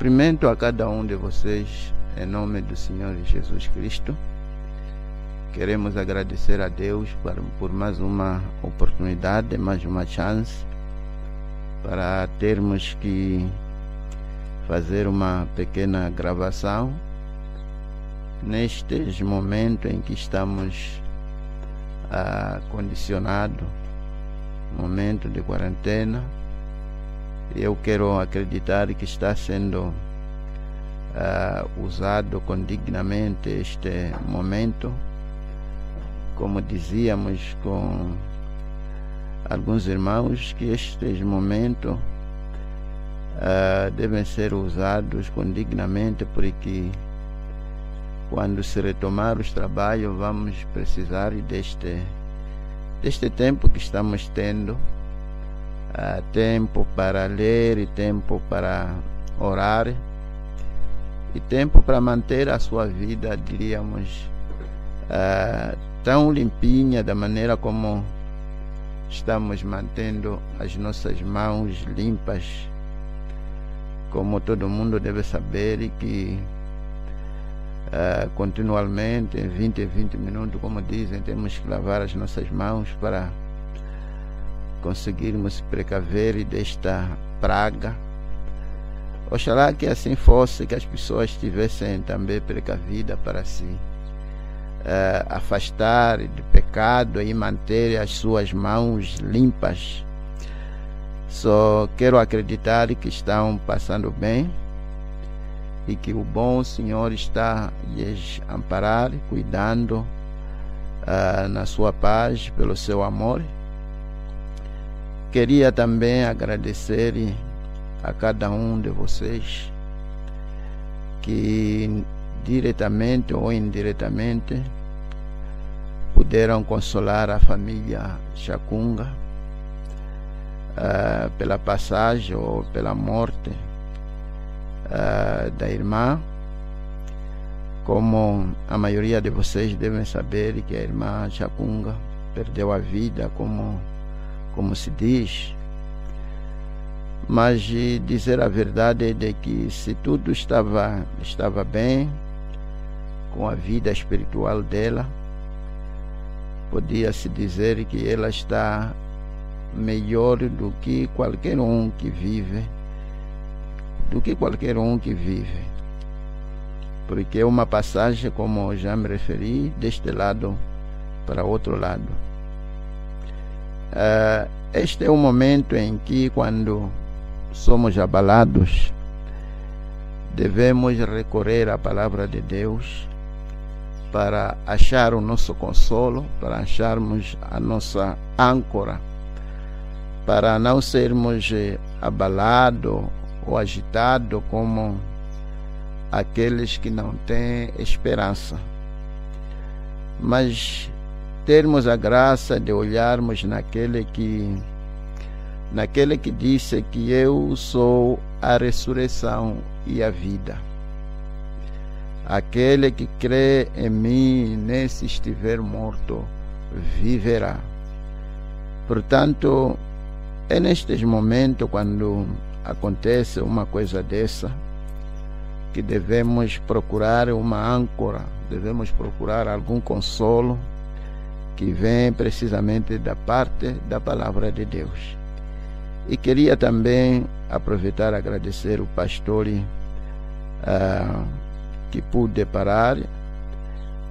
Cumprimento a cada um de vocês em nome do Senhor Jesus Cristo. Queremos agradecer a Deus por mais uma oportunidade, mais uma chance para termos que fazer uma pequena gravação nestes momentos em que estamos condicionados, momento de quarentena. Eu quero acreditar que está sendo usado condignamente este momento. Como dizíamos com alguns irmãos, que estes momentos devem ser usados condignamente, porque quando se retomar os trabalhos vamos precisar deste tempo que estamos tendo, tempo para ler e tempo para orar e tempo para manter a sua vida, diríamos, tão limpinha da maneira como estamos mantendo as nossas mãos limpas. Como todo mundo deve saber que continuamente, em 20 minutos, como dizem, temos que lavar as nossas mãos para conseguirmos precaver desta praga. Oxalá que assim fosse, que as pessoas estivessem também precavidas para si afastar de pecado e manter as suas mãos limpas. Só quero acreditar que estão passando bem e que o bom Senhor está lhes amparar, cuidando na sua paz, pelo seu amor. Queria também agradecer a cada um de vocês que diretamente ou indiretamente puderam consolar a família Chacunga pela passagem ou pela morte da irmã. Como a maioria de vocês devem saber, que a irmã Chacunga perdeu a vida, como se diz. Mas dizer a verdade é de que, se tudo estava bem com a vida espiritual dela, podia-se dizer que ela está melhor do que qualquer um que vive, porque é uma passagem, como já me referi, deste lado para outro lado. Este é o momento em que, quando somos abalados, devemos recorrer à palavra de Deus para achar o nosso consolo, para acharmos a nossa âncora, para não sermos abalados ou agitados como aqueles que não têm esperança, mas termos a graça de olharmos naquele que disse que eu sou a ressurreição e a vida. Aquele que crê em mim, nem se estiver morto, viverá. Portanto, é nestes momentos, quando acontece uma coisa dessa, que devemos procurar uma âncora, devemos procurar algum consolo que vem precisamente da parte da palavra de Deus. E queria também aproveitar e agradecer o pastor que pude parar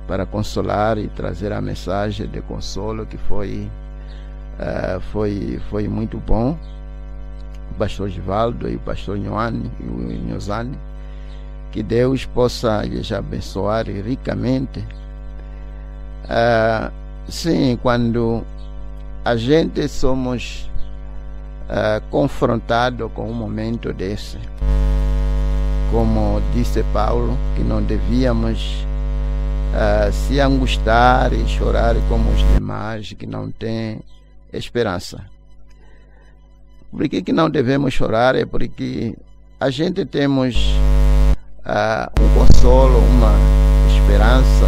para consolar e trazer a mensagem de consolo, que foi muito bom. O pastor Givaldo e o pastor Nhozani, que Deus possa lhes abençoar ricamente. Sim, quando a gente somos confrontado com um momento desse, como disse Paulo, que não devíamos se angustiar e chorar como os demais que não têm esperança. Por que não devemos chorar? É porque a gente temos um consolo, uma esperança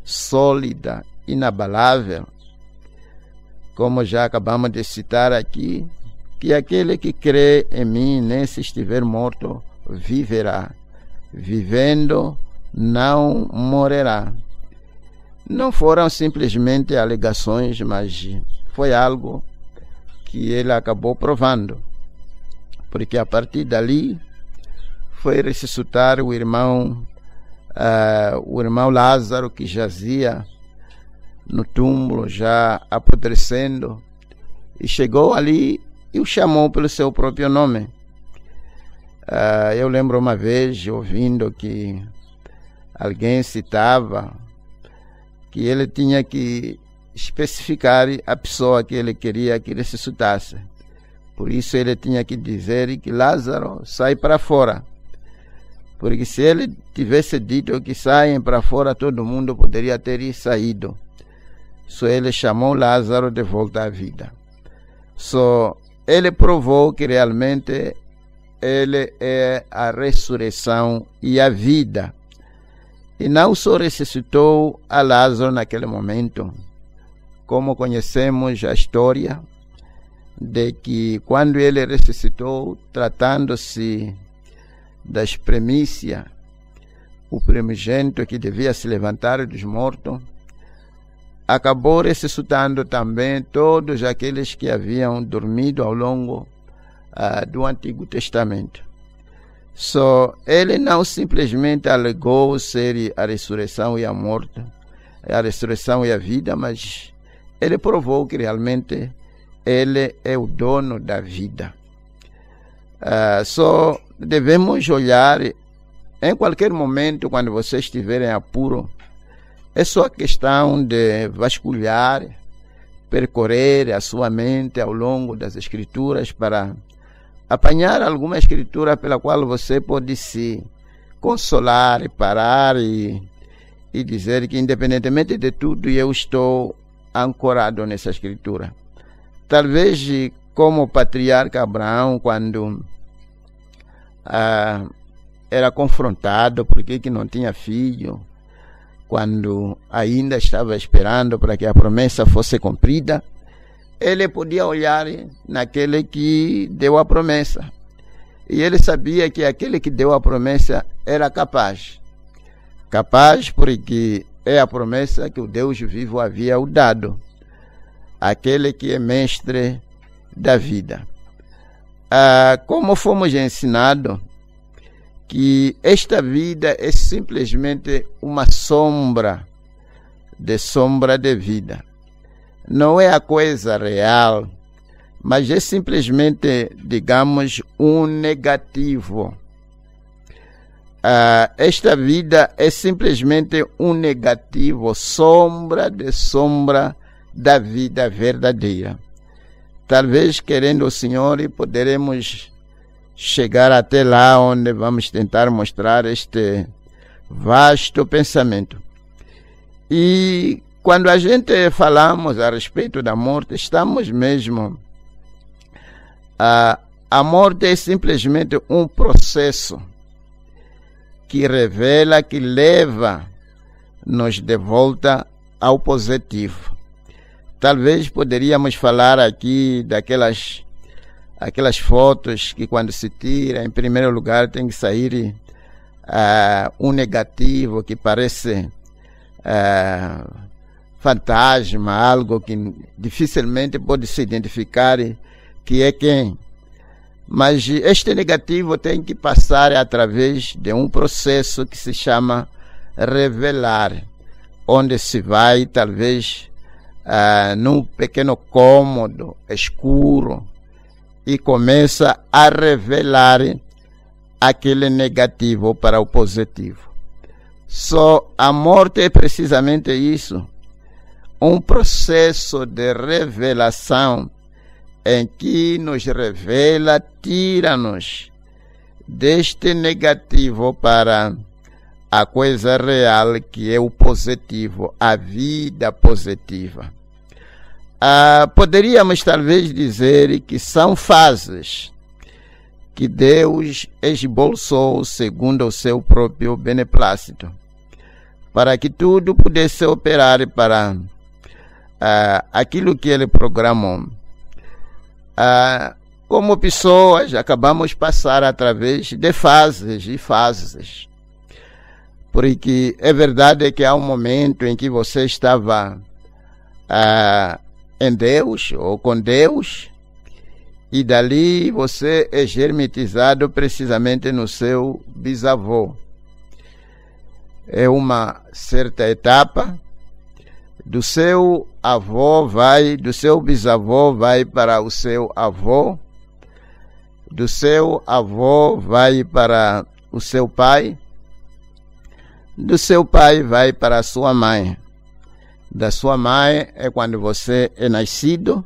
sólida, inabalável, como já acabamos de citar aqui, que aquele que crê em mim, nem se estiver morto, viverá. Vivendo, não morrerá. Não foram simplesmente alegações, mas foi algo que ele acabou provando. Porque a partir dali foi ressuscitar o irmão Lázaro, que jazia no túmulo, já apodrecendo, e chegou ali e o chamou pelo seu próprio nome. Eu lembro uma vez ouvindo que alguém citava que ele tinha que especificar a pessoa que ele queria que ressuscitasse. Por isso ele tinha que dizer que Lázaro sai para fora. Porque se ele tivesse dito que saem para fora, todo mundo poderia ter saído. Só ele chamou Lázaro de volta à vida. Só ele provou que realmente ele é a ressurreição e a vida. E não só ressuscitou a Lázaro naquele momento, como conhecemos a história de que quando ele ressuscitou, tratando-se das primícias, o primogênito que devia se levantar dos mortos, acabou ressuscitando também todos aqueles que haviam dormido ao longo do Antigo Testamento. Só ele não simplesmente alegou ser a ressurreição e a morte, a ressurreição e a vida, mas ele provou que realmente ele é o dono da vida. Só devemos olhar em qualquer momento, quando você estiver em apuro, é só questão de vasculhar, percorrer a sua mente ao longo das Escrituras para apanhar alguma escritura pela qual você pode se consolar, parar e dizer que, independentemente de tudo, eu estou ancorado nessa escritura. Talvez como o patriarca Abraão, quando era confrontado porque que não tinha filho, quando ainda estava esperando para que a promessa fosse cumprida, ele podia olhar naquele que deu a promessa. E ele sabia que aquele que deu a promessa era capaz. Capaz porque é a promessa que o Deus vivo havia o dado. Aquele que é mestre da vida. Como fomos ensinados que esta vida é simplesmente uma sombra de vida. Não é a coisa real, mas é simplesmente, digamos, um negativo. Esta vida é simplesmente um negativo, sombra da vida verdadeira. Talvez, querendo o Senhor, poderemos chegar até lá onde vamos tentar mostrar este vasto pensamento. E quando a gente falamos a respeito da morte, estamos mesmo... A morte é simplesmente um processo que revela, que leva-nos de volta ao positivo. Talvez poderíamos falar aqui daquelas fotos que, quando se tira, em primeiro lugar tem que sair um negativo que parece fantasma, algo que dificilmente pode se identificar que é quem. Mas este negativo tem que passar através de um processo que se chama revelar, onde se vai, talvez, num pequeno cômodo escuro, e começa a revelar aquele negativo para o positivo. Só a morte é precisamente isso, um processo de revelação em que nos revela, tira-nos deste negativo para a coisa real, que é o positivo, a vida positiva. Poderíamos talvez dizer que são fases que Deus esboçou segundo o seu próprio beneplácito, para que tudo pudesse operar para aquilo que Ele programou. como pessoas, acabamos de passar através de fases e fases. Porque é verdade que há um momento em que você estava em Deus ou com Deus, e dali você é germetizado precisamente no seu bisavô. É uma certa etapa. Do seu avô do seu bisavô vai para o seu avô, do seu avô vai para o seu pai, do seu pai vai para a sua mãe. Da sua mãe é quando você é nascido,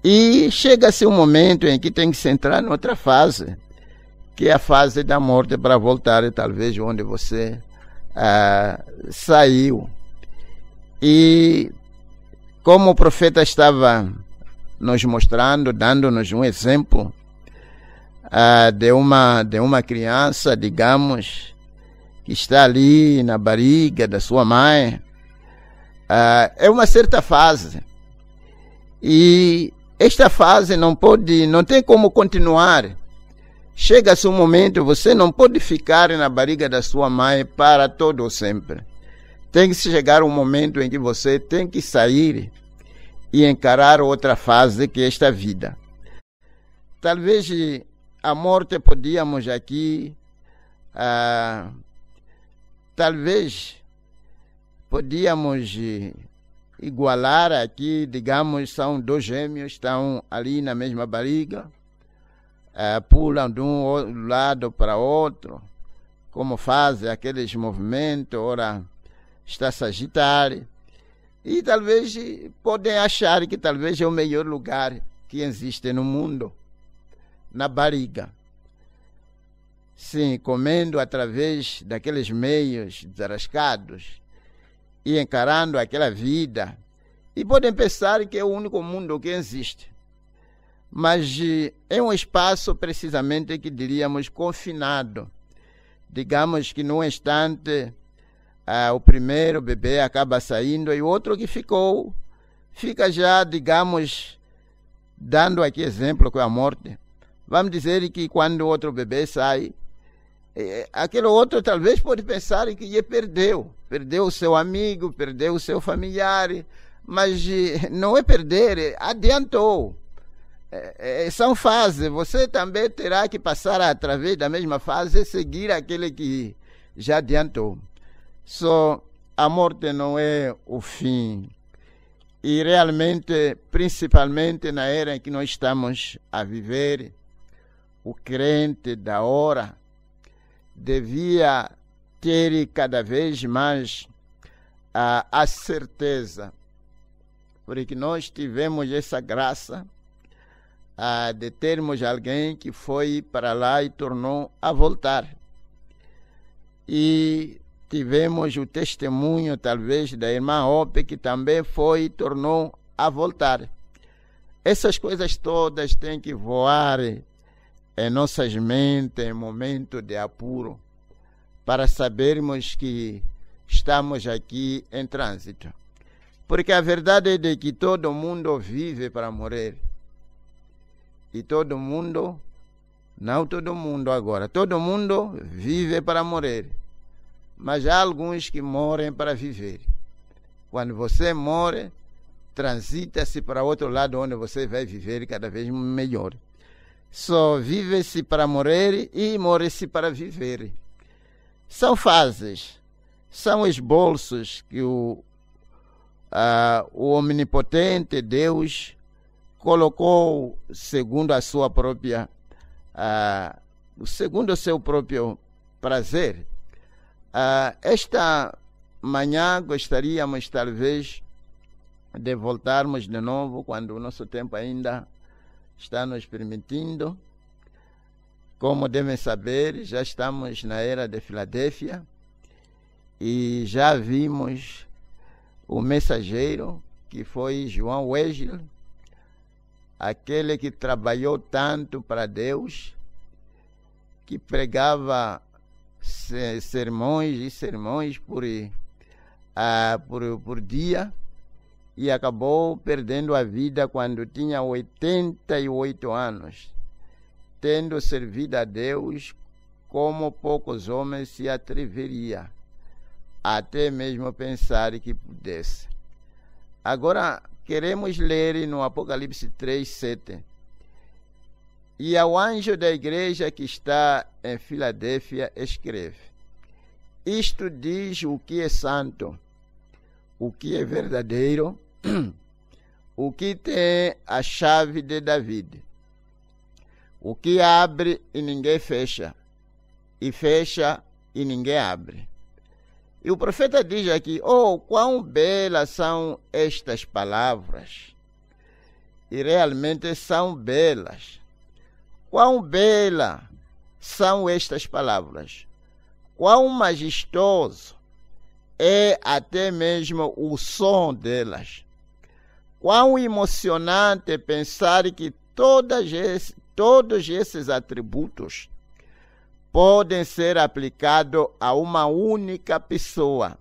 e chega-se um momento em que tem que se entrar noutra fase, que é a fase da morte, para voltar talvez onde você saiu. E como o profeta estava nos mostrando, dando-nos um exemplo de uma criança, digamos, que está ali na barriga da sua mãe, é uma certa fase. E esta fase não tem como continuar. Chega-se um momento, você não pode ficar na barriga da sua mãe para todo o sempre. Tem que chegar um momento em que você tem que sair e encarar outra fase, que é esta vida. Talvez a morte podíamos aqui, talvez podíamos igualar aqui, digamos, são dois gêmeos, estão ali na mesma barriga, pulam de um lado para outro, como fazem aqueles movimentos, ora está a se agitar, e talvez podem achar que talvez é o melhor lugar que existe no mundo, na barriga. Sim, comendo através daqueles meios desarrascados e encarando aquela vida, e podem pensar que é o único mundo que existe. Mas é um espaço precisamente que diríamos confinado. Digamos que num instante o primeiro bebê acaba saindo e o outro que fica já, digamos, dando aqui exemplo com a morte. Vamos dizer que quando o outro bebê sai, aquele outro talvez pode pensar que perdeu o seu amigo, perdeu o seu familiar, mas não é perder, adiantou. São fases, você também terá que passar através da mesma fase e seguir aquele que já adiantou. Só a morte não é o fim. E realmente, principalmente na era em que nós estamos a viver, o crente da hora devia ter cada vez mais a certeza, porque nós tivemos essa graça de termos alguém que foi para lá e tornou a voltar. E tivemos o testemunho, talvez, da irmã Ope, que também foi e tornou a voltar. Essas coisas todas têm que voar em nossas mentes em momento de apuro, para sabermos que estamos aqui em trânsito. Porque a verdade é de que todo mundo vive para morrer. E todo mundo, não todo mundo agora, todo mundo vive para morrer. Mas há alguns que morrem para viver. Quando você morre, transita-se para outro lado onde você vai viver cada vez melhor. Só vive-se para morrer e morre-se para viver. São fases, são esboços que o Omnipotente Deus colocou segundo a sua própria, segundo o seu próprio prazer. Esta manhã gostaríamos talvez de voltarmos de novo, quando o nosso tempo ainda está nos permitindo. Como devem saber, já estamos na era de Filadélfia e já vimos o mensageiro, que foi João Wesley, aquele que trabalhou tanto para Deus, que pregava sermões e sermões por dia, e acabou perdendo a vida quando tinha 88 anos, tendo servido a Deus como poucos homens se atreveriam, até mesmo pensar que pudesse. Agora, queremos ler no Apocalipse 3:7. E ao anjo da igreja que está em Filadélfia escreve: isto diz o que é santo, o que é verdadeiro, o que tem a chave de David, o que abre e ninguém fecha, e fecha e ninguém abre. E o profeta diz aqui: oh, quão belas são estas palavras! E realmente são belas. Quão belas são estas palavras! Quão majestoso é até mesmo o som delas! Quão emocionante pensar que todos esses atributos podem ser aplicados a uma única pessoa.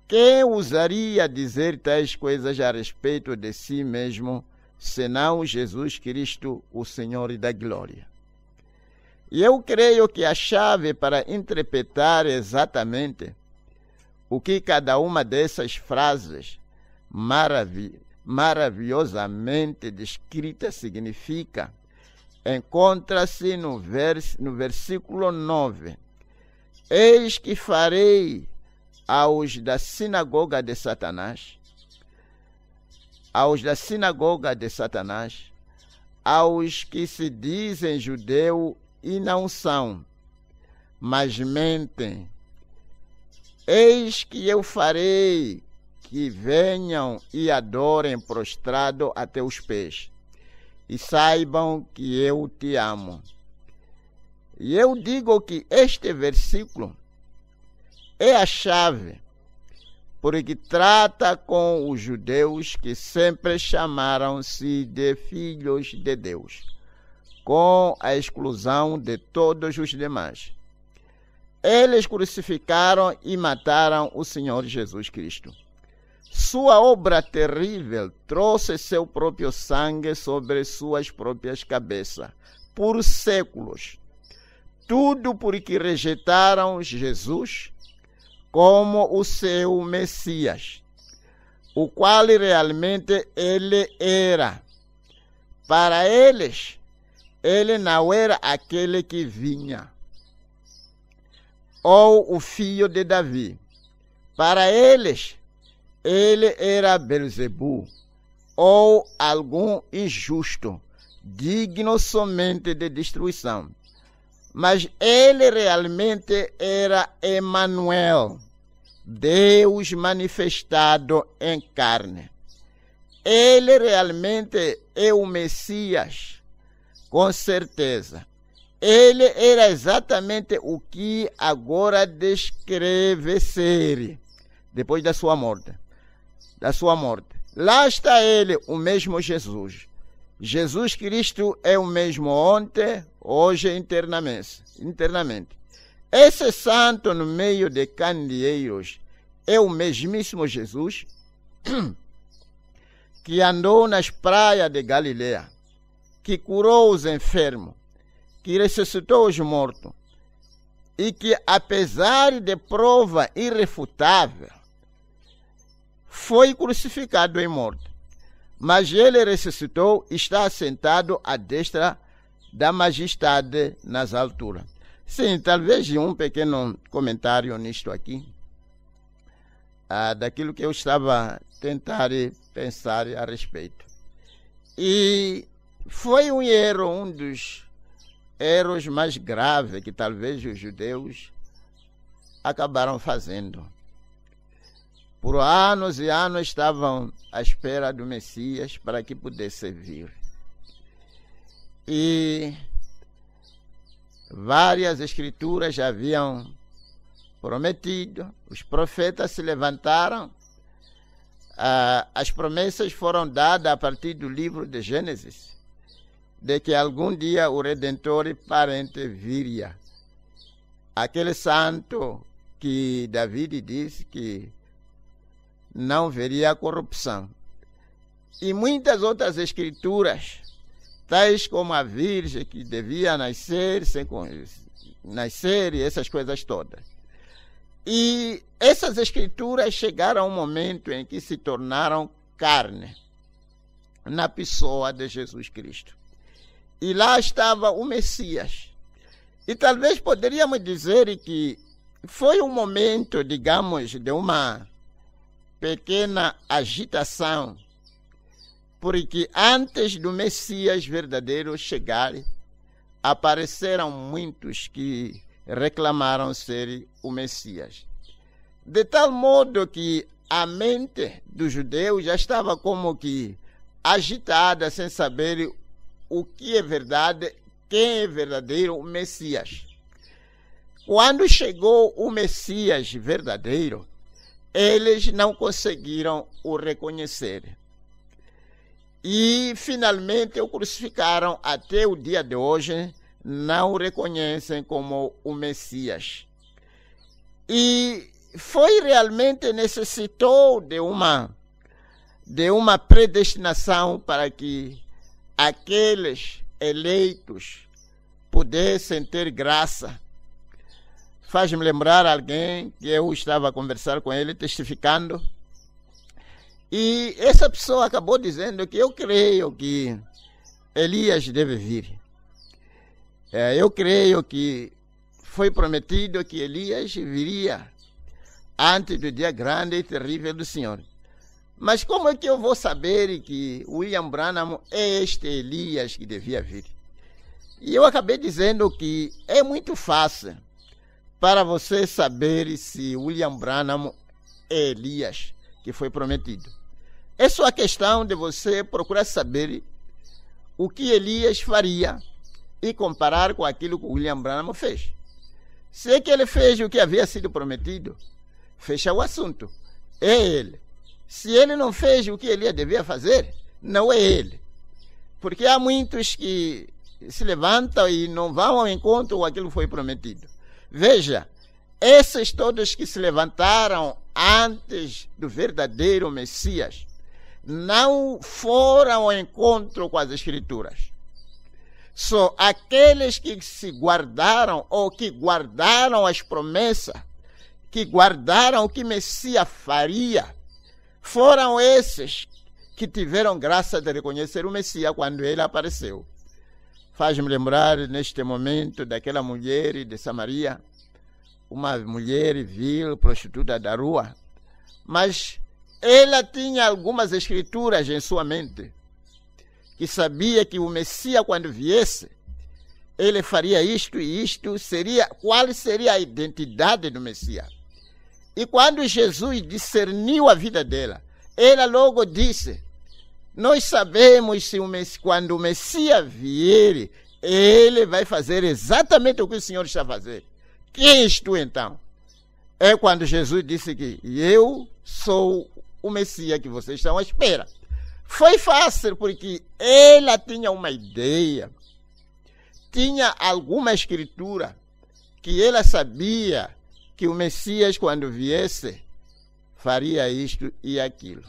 Quem ousaria dizer tais coisas a respeito de si mesmo, senão Jesus Cristo, o Senhor da Glória? E eu creio que a chave para interpretar exatamente o que cada uma dessas frases maravilhosamente descritas significa encontra-se no versículo 9. Eis que farei aos da sinagoga de Satanás, aos que se dizem judeu e não são, mas mentem. Eis que eu farei que venham e adorem prostrado a teus pés, e saibam que eu te amo. E eu digo que este versículo é a chave, porque trata com os judeus que sempre chamaram-se de filhos de Deus, com a exclusão de todos os demais. Eles crucificaram e mataram o Senhor Jesus Cristo. Sua obra terrível trouxe seu próprio sangue sobre suas próprias cabeças, por séculos. Tudo porque rejeitaram Jesus como o seu Messias, o qual realmente ele era. Para eles, ele não era aquele que vinha, ou o filho de Davi. Para eles, ele era Belzebu, ou algum injusto, digno somente de destruição. Mas ele realmente era Emanuel, Deus manifestado em carne. Ele realmente é o Messias, com certeza. Ele era exatamente o que agora descreve ser, depois da sua morte. Lá está ele, o mesmo Jesus. Jesus Cristo é o mesmo ontem, hoje e eternamente. Esse santo no meio de candeeiros é o mesmíssimo Jesus que andou nas praias de Galileia, que curou os enfermos, que ressuscitou os mortos, e que, apesar de prova irrefutável, foi crucificado e morto. Mas ele ressuscitou e está assentado à destra da majestade nas alturas. Sim, talvez um pequeno comentário nisto aqui, daquilo que eu estava tentando pensar a respeito. E foi um erro, um dos erros mais graves que talvez os judeus acabaram fazendo. Por anos e anos estavam à espera do Messias para que pudesse vir. E várias escrituras já haviam prometido, os profetas se levantaram, as promessas foram dadas a partir do livro de Gênesis, de que algum dia o Redentor e parente viria. Aquele santo que David disse que não veria corrupção. E muitas outras escrituras, tais como a Virgem que devia nascer e essas coisas todas. E essas escrituras chegaram a um momento em que se tornaram carne na pessoa de Jesus Cristo. E lá estava o Messias. E talvez poderíamos dizer que foi um momento, digamos, de uma pequena agitação, porque antes do Messias verdadeiro chegar, apareceram muitos que reclamaram ser o Messias. De tal modo que a mente dos judeus já estava como que agitada, sem saber o que é verdade, quem é verdadeiro o Messias. Quando chegou o Messias verdadeiro, eles não conseguiram o reconhecer. E finalmente o crucificaram. Até o dia de hoje não o reconhecem como o Messias. E foi realmente necessitou de uma predestinação para que aqueles eleitos pudessem ter graça. Faz-me lembrar alguém que eu estava a conversar com ele, testificando, e essa pessoa acabou dizendo que eu creio que Elias deve vir. Eu creio que foi prometido que Elias viria antes do dia grande e terrível do Senhor. Mas como é que eu vou saber que William Branham é este Elias que devia vir? E eu acabei dizendo que é muito fácil para você saber se William Branham é Elias que foi prometido. É só a questão de você procurar saber o que Elias faria e comparar com aquilo que William Branham fez. Se é que ele fez o que havia sido prometido, fecha o assunto. É ele. Se ele não fez o que Elias devia fazer, não é ele. Porque há muitos que se levantam e não vão ao encontro com aquilo que foi prometido. Veja, esses todos que se levantaram antes do verdadeiro Messias não foram ao encontro com as Escrituras. Só aqueles que se guardaram ou que guardaram as promessas, que guardaram o que Messias faria, foram esses que tiveram graça de reconhecer o Messias quando ele apareceu. Faz-me lembrar neste momento daquela mulher de Samaria, uma mulher vil, prostituta da rua, mas ela tinha algumas escrituras em sua mente, que sabia que o Messias, quando viesse, ele faria isto e isto, qual seria a identidade do Messias. E quando Jesus discerniu a vida dela, ela logo disse: nós sabemos se quando o Messias vier, ele vai fazer exatamente o que o Senhor está fazendo. Quem és tu então? É quando Jesus disse que eu sou o Messias que vocês estão à espera. Foi fácil porque ela tinha uma ideia, tinha alguma escritura que ela sabia que o Messias, quando viesse, faria isto e aquilo.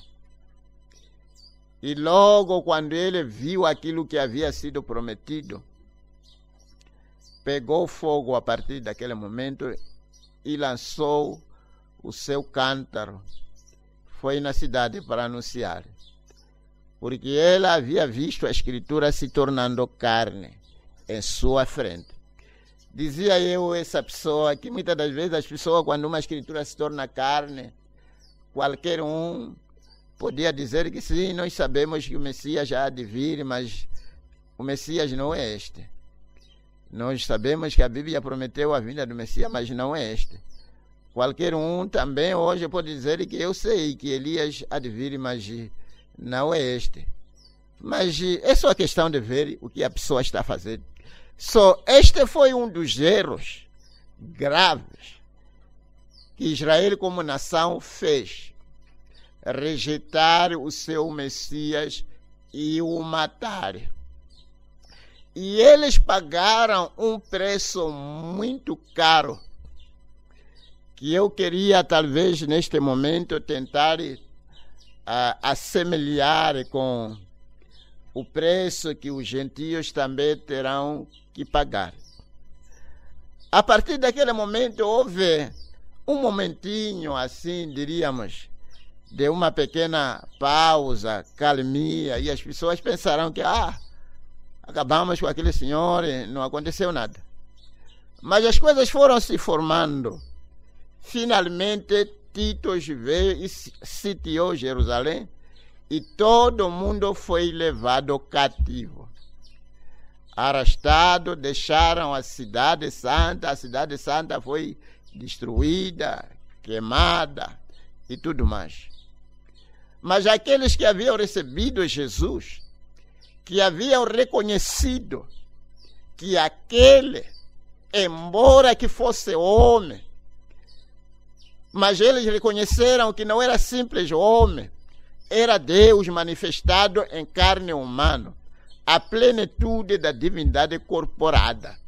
E logo quando ele viu aquilo que havia sido prometido, pegou fogo a partir daquele momento e lançou o seu cântaro. Foi na cidade para anunciar. Porque ela havia visto a Escritura se tornando carne em sua frente. Dizia eu, essa pessoa, que muitas das vezes as pessoas, quando uma Escritura se torna carne, qualquer um podia dizer que sim, nós sabemos que o Messias já há de vir, mas o Messias não é este. Nós sabemos que a Bíblia prometeu a vinda do Messias, mas não é este. Qualquer um também hoje pode dizer que eu sei que Elias há de vir, mas não é este. Mas é só questão de ver o que a pessoa está fazendo. Este foi um dos erros graves que Israel como nação fez. Rejeitar o seu Messias e o matar. E eles pagaram um preço muito caro, que eu queria talvez neste momento tentar assemelhar com o preço que os gentios também terão que pagar. A partir daquele momento houve um momentinho, assim diríamos, de uma pequena pausa, calmia, e as pessoas pensaram que acabamos com aquele senhor e não aconteceu nada. Mas as coisas foram se formando. Finalmente, Tito veio e sitiou Jerusalém e todo mundo foi levado cativo. Arrastado, deixaram a cidade santa foi destruída, queimada e tudo mais. Mas aqueles que haviam recebido Jesus, que haviam reconhecido que aquele, embora que fosse homem, mas eles reconheceram que não era simples homem, era Deus manifestado em carne humana, a plenitude da divindade corporada.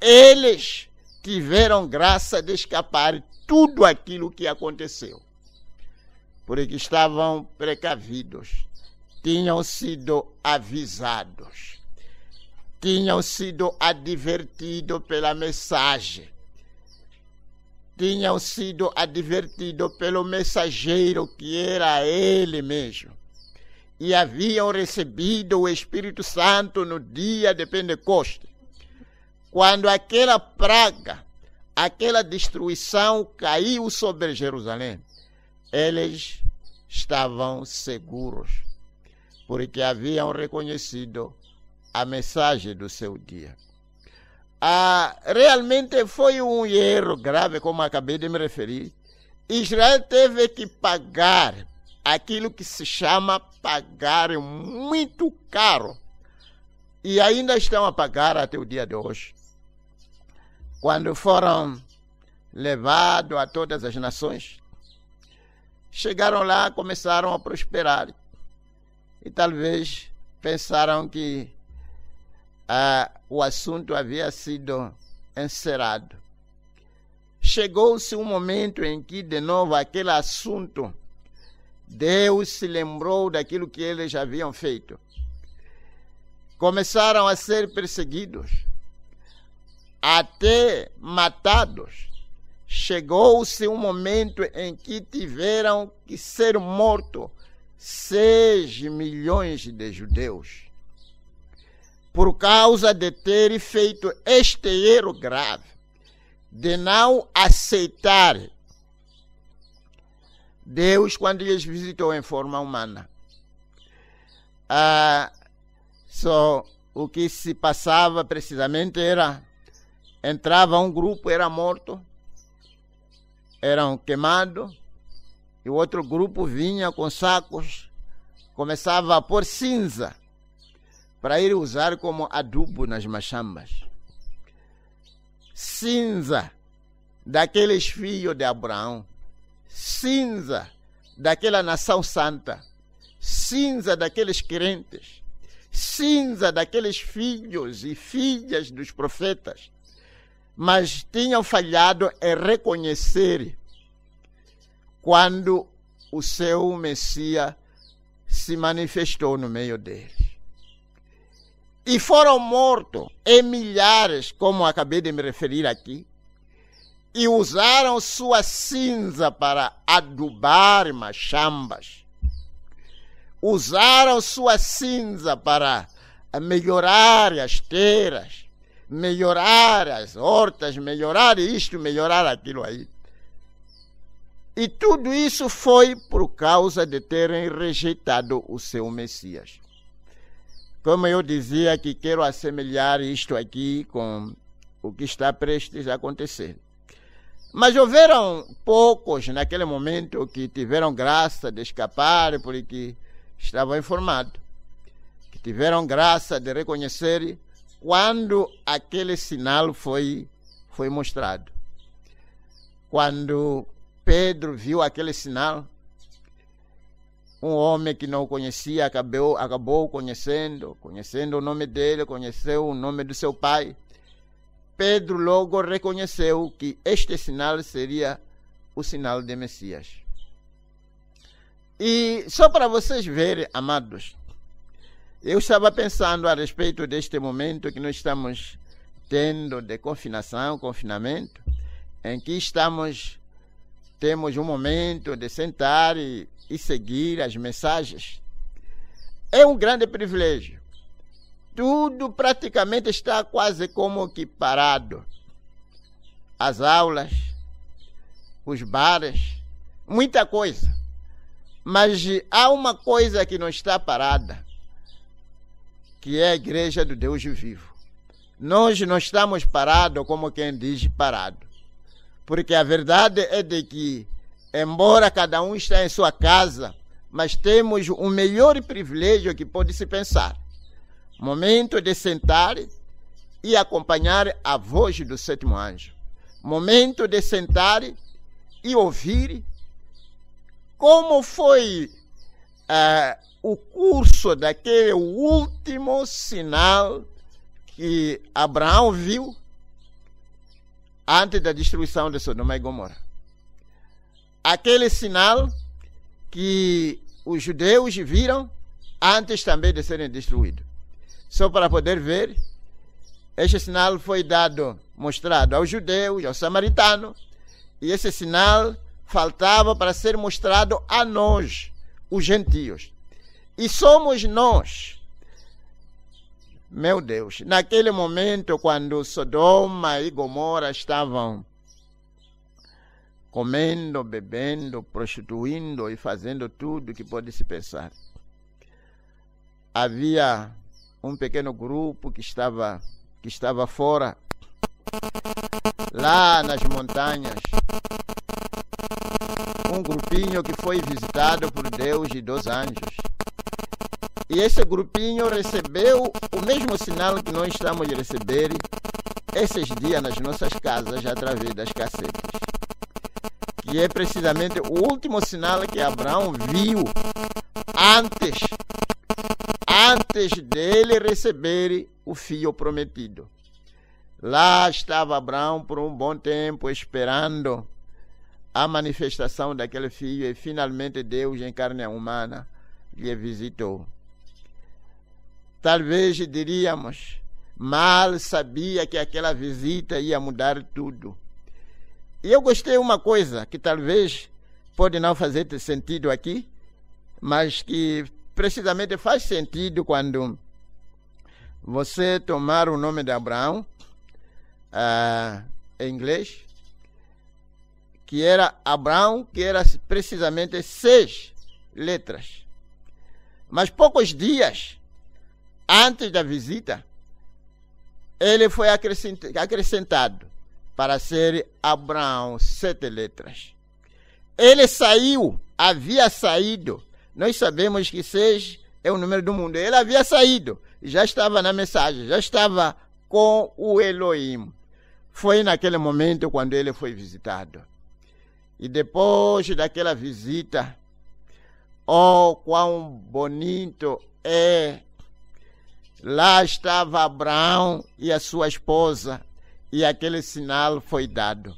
Eles tiveram graça de escapar tudo aquilo que aconteceu, porque estavam precavidos, tinham sido avisados, tinham sido advertidos pela mensagem, tinham sido advertidos pelo mensageiro que era ele mesmo, e haviam recebido o Espírito Santo no dia de Pentecostes, quando aquela praga, aquela destruição caiu sobre Jerusalém. Eles estavam seguros, porque haviam reconhecido a mensagem do seu dia. Realmente foi um erro grave, como acabei de me referir. Israel teve que pagar aquilo que se chama pagar muito caro, e ainda estão a pagar até o dia de hoje. Quando foram levados a todas as nações, chegaram lá, começaram a prosperar, e talvez pensaram que o assunto havia sido encerrado. Chegou-se um momento em que, de novo, aquele assunto, Deus se lembrou daquilo que eles haviam feito. Começaram a ser perseguidos, até matados. Chegou-se um momento em que tiveram que ser mortos 6 milhões de judeus, por causa de terem feito este erro grave, de não aceitar Deus quando lhes visitou em forma humana. O que se passava precisamente era, entrava um grupo, era morto, eram queimados, e o outro grupo vinha com sacos, começava a pôr cinza para ir usar como adubo nas machambas. Cinza daqueles filhos de Abraão, cinza daquela nação santa, cinza daqueles crentes, cinza daqueles filhos e filhas dos profetas, mas tinham falhado em reconhecer quando o seu Messias se manifestou no meio deles. E foram mortos em milhares, como acabei de me referir aqui, e usaram sua cinza para adubar machambas. Usaram sua cinza para melhorar as terras, melhorar as hortas, melhorar isto, melhorar aquilo aí. E tudo isso foi por causa de terem rejeitado o seu Messias. Como eu dizia, que quero assemelhar isto aqui com o que está prestes a acontecer. Mas houveram poucos naquele momento que tiveram graça de escapar, porque estavam informados, que tiveram graça de reconhecer quando aquele sinal foi mostrado. Quando Pedro viu aquele sinal, um homem que não conhecia acabou conhecendo o nome dele, conheceu o nome do seu pai. Pedro logo reconheceu que este sinal seria o sinal de Messias. E só para vocês verem, amados, eu estava pensando a respeito deste momento que nós estamos tendo de confinamento, em que temos um momento de sentar e seguir as mensagens. É um grande privilégio. Tudo praticamente está quase como que parado. As aulas, os bares, muita coisa. Mas há uma coisa que não está parada, que é a Igreja do Deus Vivo. Nós não estamos parados como quem diz parado. Porque a verdade é de que, embora cada um está em sua casa, mas temos o melhor privilégio que pode se pensar. Momento de sentar e acompanhar a voz do sétimo anjo. Momento de sentar e ouvir como foi o curso daquele último sinal que Abraão viu antes da destruição de Sodoma e Gomorra. Aquele sinal que os judeus viram antes também de serem destruídos. Só para poder ver, este sinal foi mostrado aos judeus, aos samaritanos, e esse sinal faltava para ser mostrado a nós, os gentios. E somos nós. Meu Deus, naquele momento quando Sodoma e Gomorra estavam comendo, bebendo, prostituindo e fazendo tudo que pode se pensar, havia um pequeno grupo que estava fora, lá nas montanhas, um grupinho que foi visitado por Deus e 2 anjos. E esse grupinho recebeu o mesmo sinal que nós estamos a receber esses dias nas nossas casas através das cassetes, que é precisamente o último sinal que Abraão viu antes dele receber o filho prometido. Lá estava Abraão por um bom tempo esperando a manifestação daquele filho, e finalmente Deus em carne humana lhe visitou. Talvez diríamos, mal sabia que aquela visita ia mudar tudo. E eu gostei de uma coisa que talvez pode não fazer sentido aqui, mas que precisamente faz sentido quando você tomar o nome de Abraão, em inglês, que era Abraão, que era precisamente 6 letras. Mas poucos dias antes da visita, ele foi acrescentado para ser Abraão, 7 letras. Ele havia saído. Nós sabemos que 6 é o número do mundo. Ele havia saído, já estava na mensagem, já estava com o Elohim. Foi naquele momento quando ele foi visitado. E depois daquela visita, oh, quão bonito é! Lá estava Abraão e a sua esposa, e aquele sinal foi dado.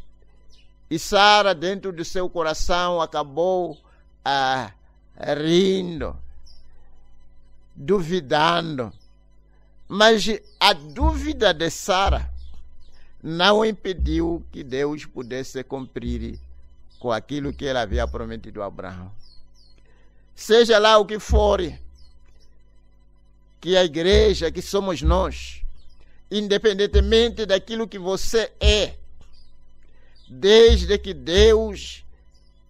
E Sara, dentro do seu coração, acabou rindo, duvidando. Mas a dúvida de Sara não impediu que Deus pudesse cumprir com aquilo que ele havia prometido a Abraão. Seja lá o que for, que a igreja, que somos nós, independentemente daquilo que você é, desde que Deus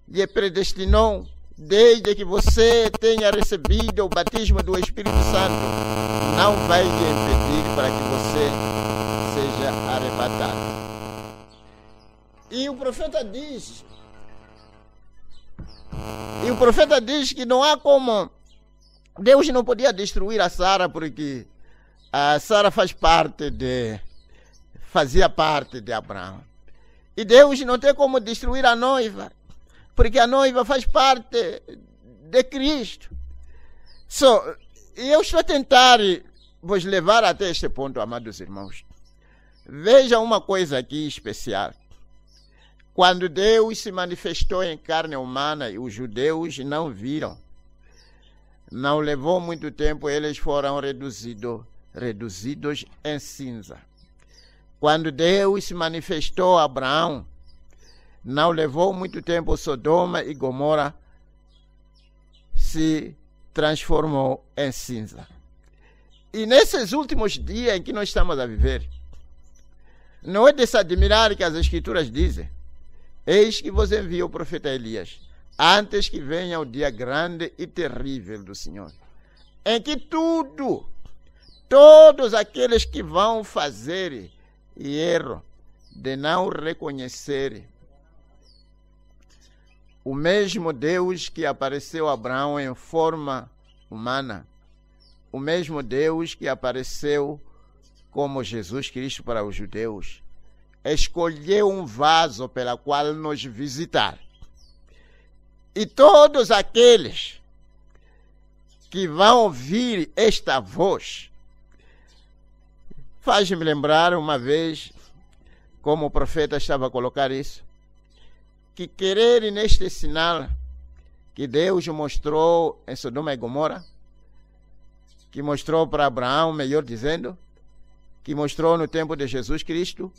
lhe predestinou, desde que você tenha recebido o batismo do Espírito Santo, não vai lhe impedir para que você seja arrebatado. E o profeta diz que não há como... Deus não podia destruir a Sara, porque a Sara fazia parte de Abraão. E Deus não tem como destruir a noiva, porque a noiva faz parte de Cristo. Eu estou a tentar vos levar até este ponto, amados irmãos. Veja uma coisa aqui especial. Quando Deus se manifestou em carne humana, os judeus não viram. Não levou muito tempo, eles foram reduzidos em cinza. Quando Deus se manifestou a Abraão, não levou muito tempo, Sodoma e Gomorra se transformou em cinza. E nesses últimos dias em que nós estamos a viver, não é de se admirar que as Escrituras dizem: eis que vos envia o profeta Elias, antes que venha o dia grande e terrível do Senhor, em que todos aqueles que vão fazer erro de não reconhecer o mesmo Deus que apareceu a Abraão em forma humana, o mesmo Deus que apareceu como Jesus Cristo para os judeus, escolheu um vaso pela qual nos visitar. E todos aqueles que vão ouvir esta voz, faz-me lembrar uma vez, como o profeta estava a colocar isso, que querer neste sinal que Deus mostrou em Sodoma e Gomorra, que mostrou para Abraão, melhor dizendo, que mostrou no tempo de Jesus Cristo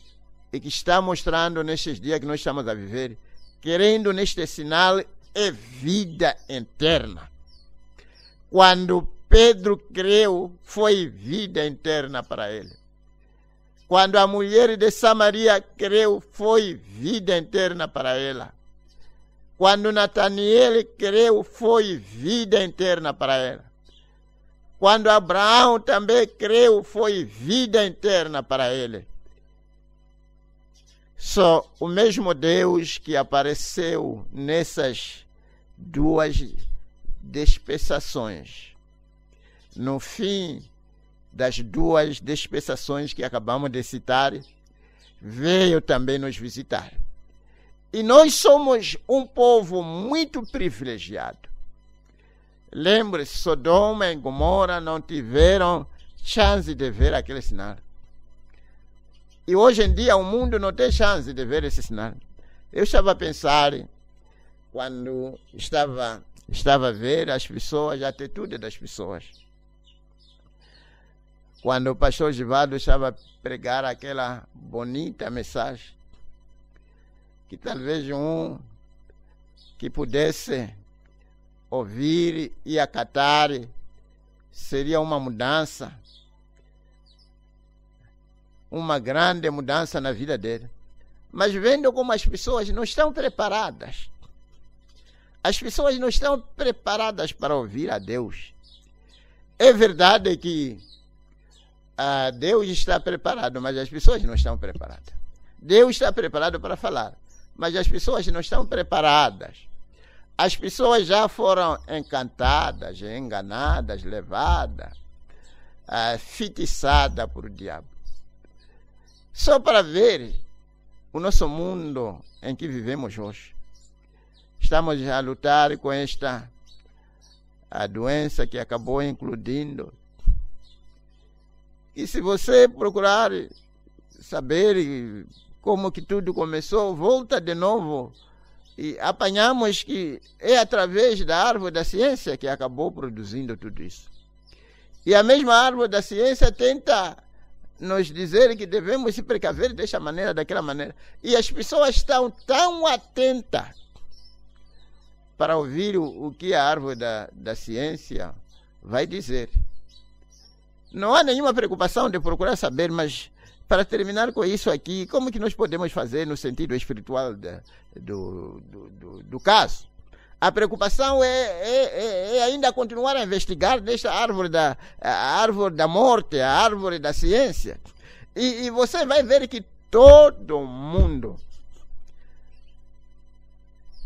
e que está mostrando nestes dias que nós estamos a viver, querendo neste sinal é vida eterna. Quando Pedro creu, foi vida eterna para ele. Quando a mulher de Samaria creu, foi vida eterna para ela. Quando Nataniel creu, foi vida eterna para ela. Quando Abraão também creu, foi vida eterna para ele. Só o mesmo Deus que apareceu nessas duas dispensações, no fim das duas dispensações que acabamos de citar, veio também nos visitar. E nós somos um povo muito privilegiado. Lembre-se, Sodoma e Gomorra não tiveram chance de ver aquele sinal. E hoje em dia o mundo não tem chance de ver esse sinal. Eu estava a pensar, quando estava a ver as pessoas, a atitude das pessoas. Quando o pastor Givaldo estava a pregar aquela bonita mensagem, que talvez um que pudesse ouvir e acatar seria uma mudança, uma grande mudança na vida dele. Mas vendo como as pessoas não estão preparadas, as pessoas não estão preparadas para ouvir a Deus. É verdade que Deus está preparado, mas as pessoas não estão preparadas. Deus está preparado para falar, mas as pessoas não estão preparadas. As pessoas já foram encantadas, enganadas, levadas, feitiçadas por o diabo. Só para ver o nosso mundo em que vivemos hoje. Estamos a lutar com a doença que acabou incluindo. E se você procurar saber como que tudo começou, volta de novo e apanhamos que é através da árvore da ciência que acabou produzindo tudo isso. E a mesma árvore da ciência tenta nos dizer que devemos se precaver desta maneira, daquela maneira. E as pessoas estão tão atentas para ouvir o que a árvore da ciência vai dizer. Não há nenhuma preocupação de procurar saber, mas para terminar com isso aqui, como que nós podemos fazer no sentido espiritual do caso? A preocupação é ainda continuar a investigar desta árvore a árvore da morte, a árvore da ciência. E você vai ver que todo mundo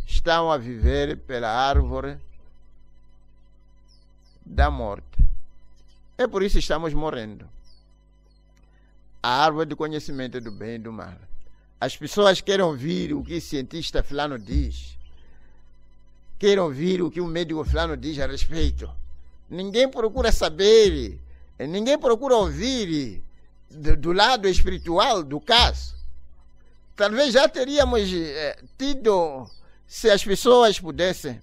está a viver pela árvore da morte. É por isso que estamos morrendo. A árvore do conhecimento do bem e do mal. As pessoas querem ouvir o que o cientista fulano diz. Querem ouvir o que o médico fulano diz a respeito. Ninguém procura saber, ninguém procura ouvir do lado espiritual do caso. Talvez já teríamos tido, se as pessoas pudessem.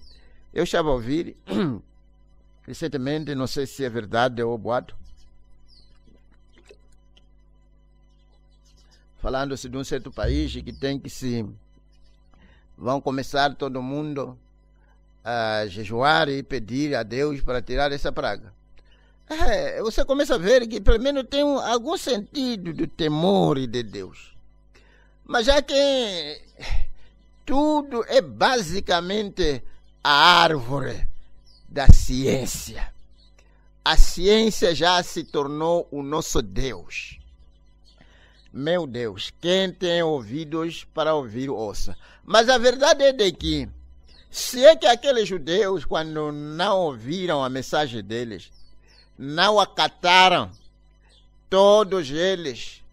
Eu estava a ouvir recentemente, não sei se é verdade ou boato, falando-se de um certo país que tem que se... Vão começar todo mundo a jejuar e pedir a Deus para tirar essa praga. Você começa a ver que pelo menos tem algum sentido do temor de Deus. Mas já que tudo é basicamente a árvore da ciência. A ciência já se tornou o nosso Deus. Meu Deus, quem tem ouvidos para ouvir, ouça. Mas a verdade é de que, se é que aqueles judeus, quando não ouviram a mensagem deles, não acataram, todos eles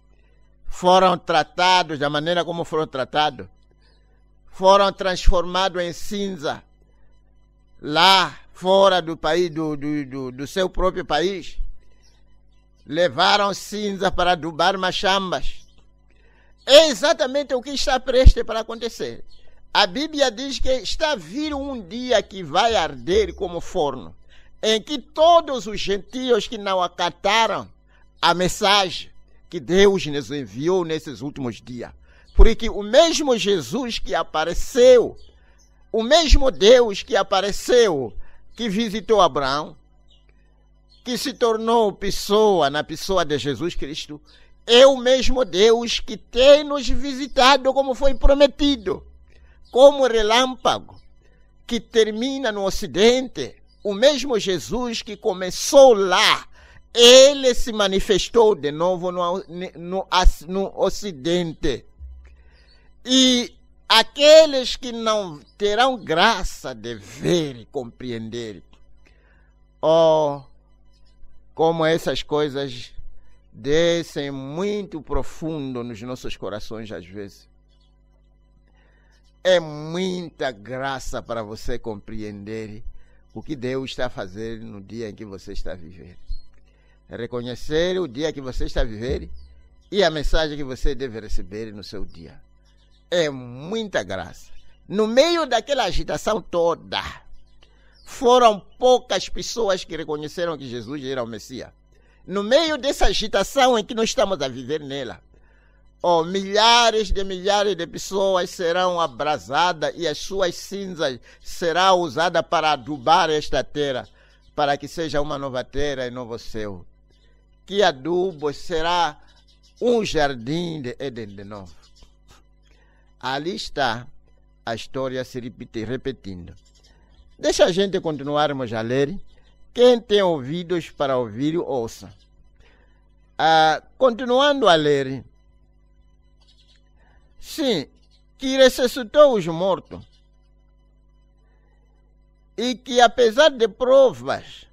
foram tratados da maneira como foram tratados, foram transformados em cinza lá fora do país, do seu próprio país. Levaram cinza para adubar machambas. É exatamente o que está prestes para acontecer. A Bíblia diz que está a vir um dia que vai arder como forno, em que todos os gentios que não acataram a mensagem que Deus nos enviou nesses últimos dias. Porque o mesmo Jesus que apareceu, o mesmo Deus que apareceu, que visitou Abraão, que se tornou pessoa na pessoa de Jesus Cristo, é o mesmo Deus que tem nos visitado como foi prometido, como relâmpago, que termina no Ocidente. O mesmo Jesus que começou lá, ele se manifestou de novo no Ocidente. E aqueles que não terão graça de ver e compreender, como essas coisas descem muito profundo nos nossos corações às vezes. É muita graça para você compreender o que Deus está fazendo no dia em que você está vivendo. Reconhecer o dia que você está vivendo e a mensagem que você deve receber no seu dia. É muita graça. No meio daquela agitação toda, foram poucas pessoas que reconheceram que Jesus era o Messias. No meio dessa agitação em que nós estamos a viver nela, milhares de pessoas serão abrasadas e as suas cinzas serão usadas para adubar esta terra, para que seja uma nova terra e novo céu. Que adubo será um jardim de Éden de novo. Ali está a história se repetindo. Deixa a gente continuarmos a ler. Quem tem ouvidos para ouvir, ouça. Continuando a ler. Sim, que ressuscitou os mortos. E que apesar de provas,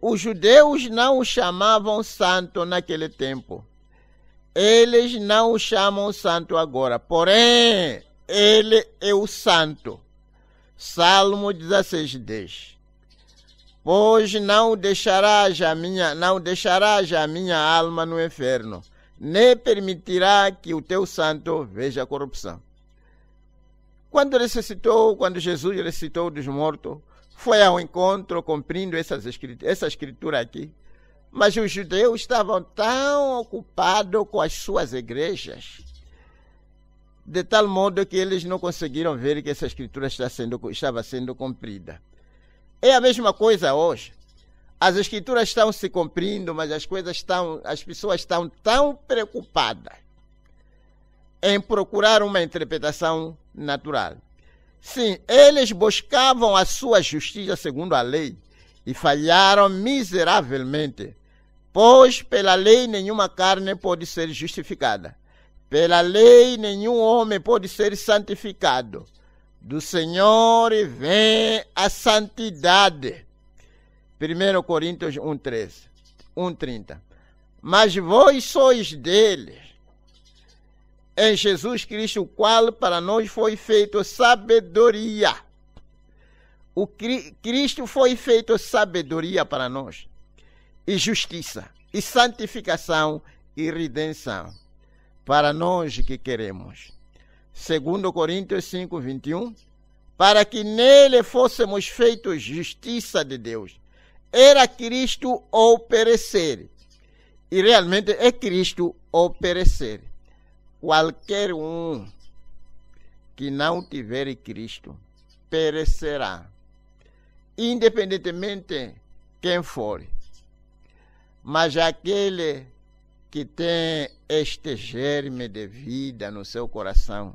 os judeus não o chamavam santo naquele tempo. Eles não o chamam santo agora. Porém, ele é o santo. Salmo 16:10. Pois não deixarás a minha alma no inferno, nem permitirá que o teu santo veja a corrupção. Quando Jesus ressuscitou dos mortos, foi ao encontro cumprindo essa escritura aqui. Mas os judeus estavam tão ocupados com as suas igrejas, de tal modo que eles não conseguiram ver que essa escritura estava sendo cumprida. É a mesma coisa hoje. As escrituras estão se cumprindo, mas as pessoas estão tão preocupadas em procurar uma interpretação natural. Sim, eles buscavam a sua justiça segundo a lei e falharam miseravelmente, pois pela lei nenhuma carne pode ser justificada. Pela lei nenhum homem pode ser santificado. Do Senhor vem a santidade. 1 Coríntios 1:30. Mas vós sois dele, em Jesus Cristo, o qual para nós foi feito sabedoria. O Cristo foi feito sabedoria para nós, e justiça, e santificação, e redenção, para nós que queremos. 2 Coríntios 5:21. para que nele fôssemos feitos justiça de Deus. Era Cristo ou perecer. E realmente é Cristo ou perecer. Qualquer um que não tiver Cristo perecerá, independentemente quem for. Mas aquele que tem este germe de vida no seu coração,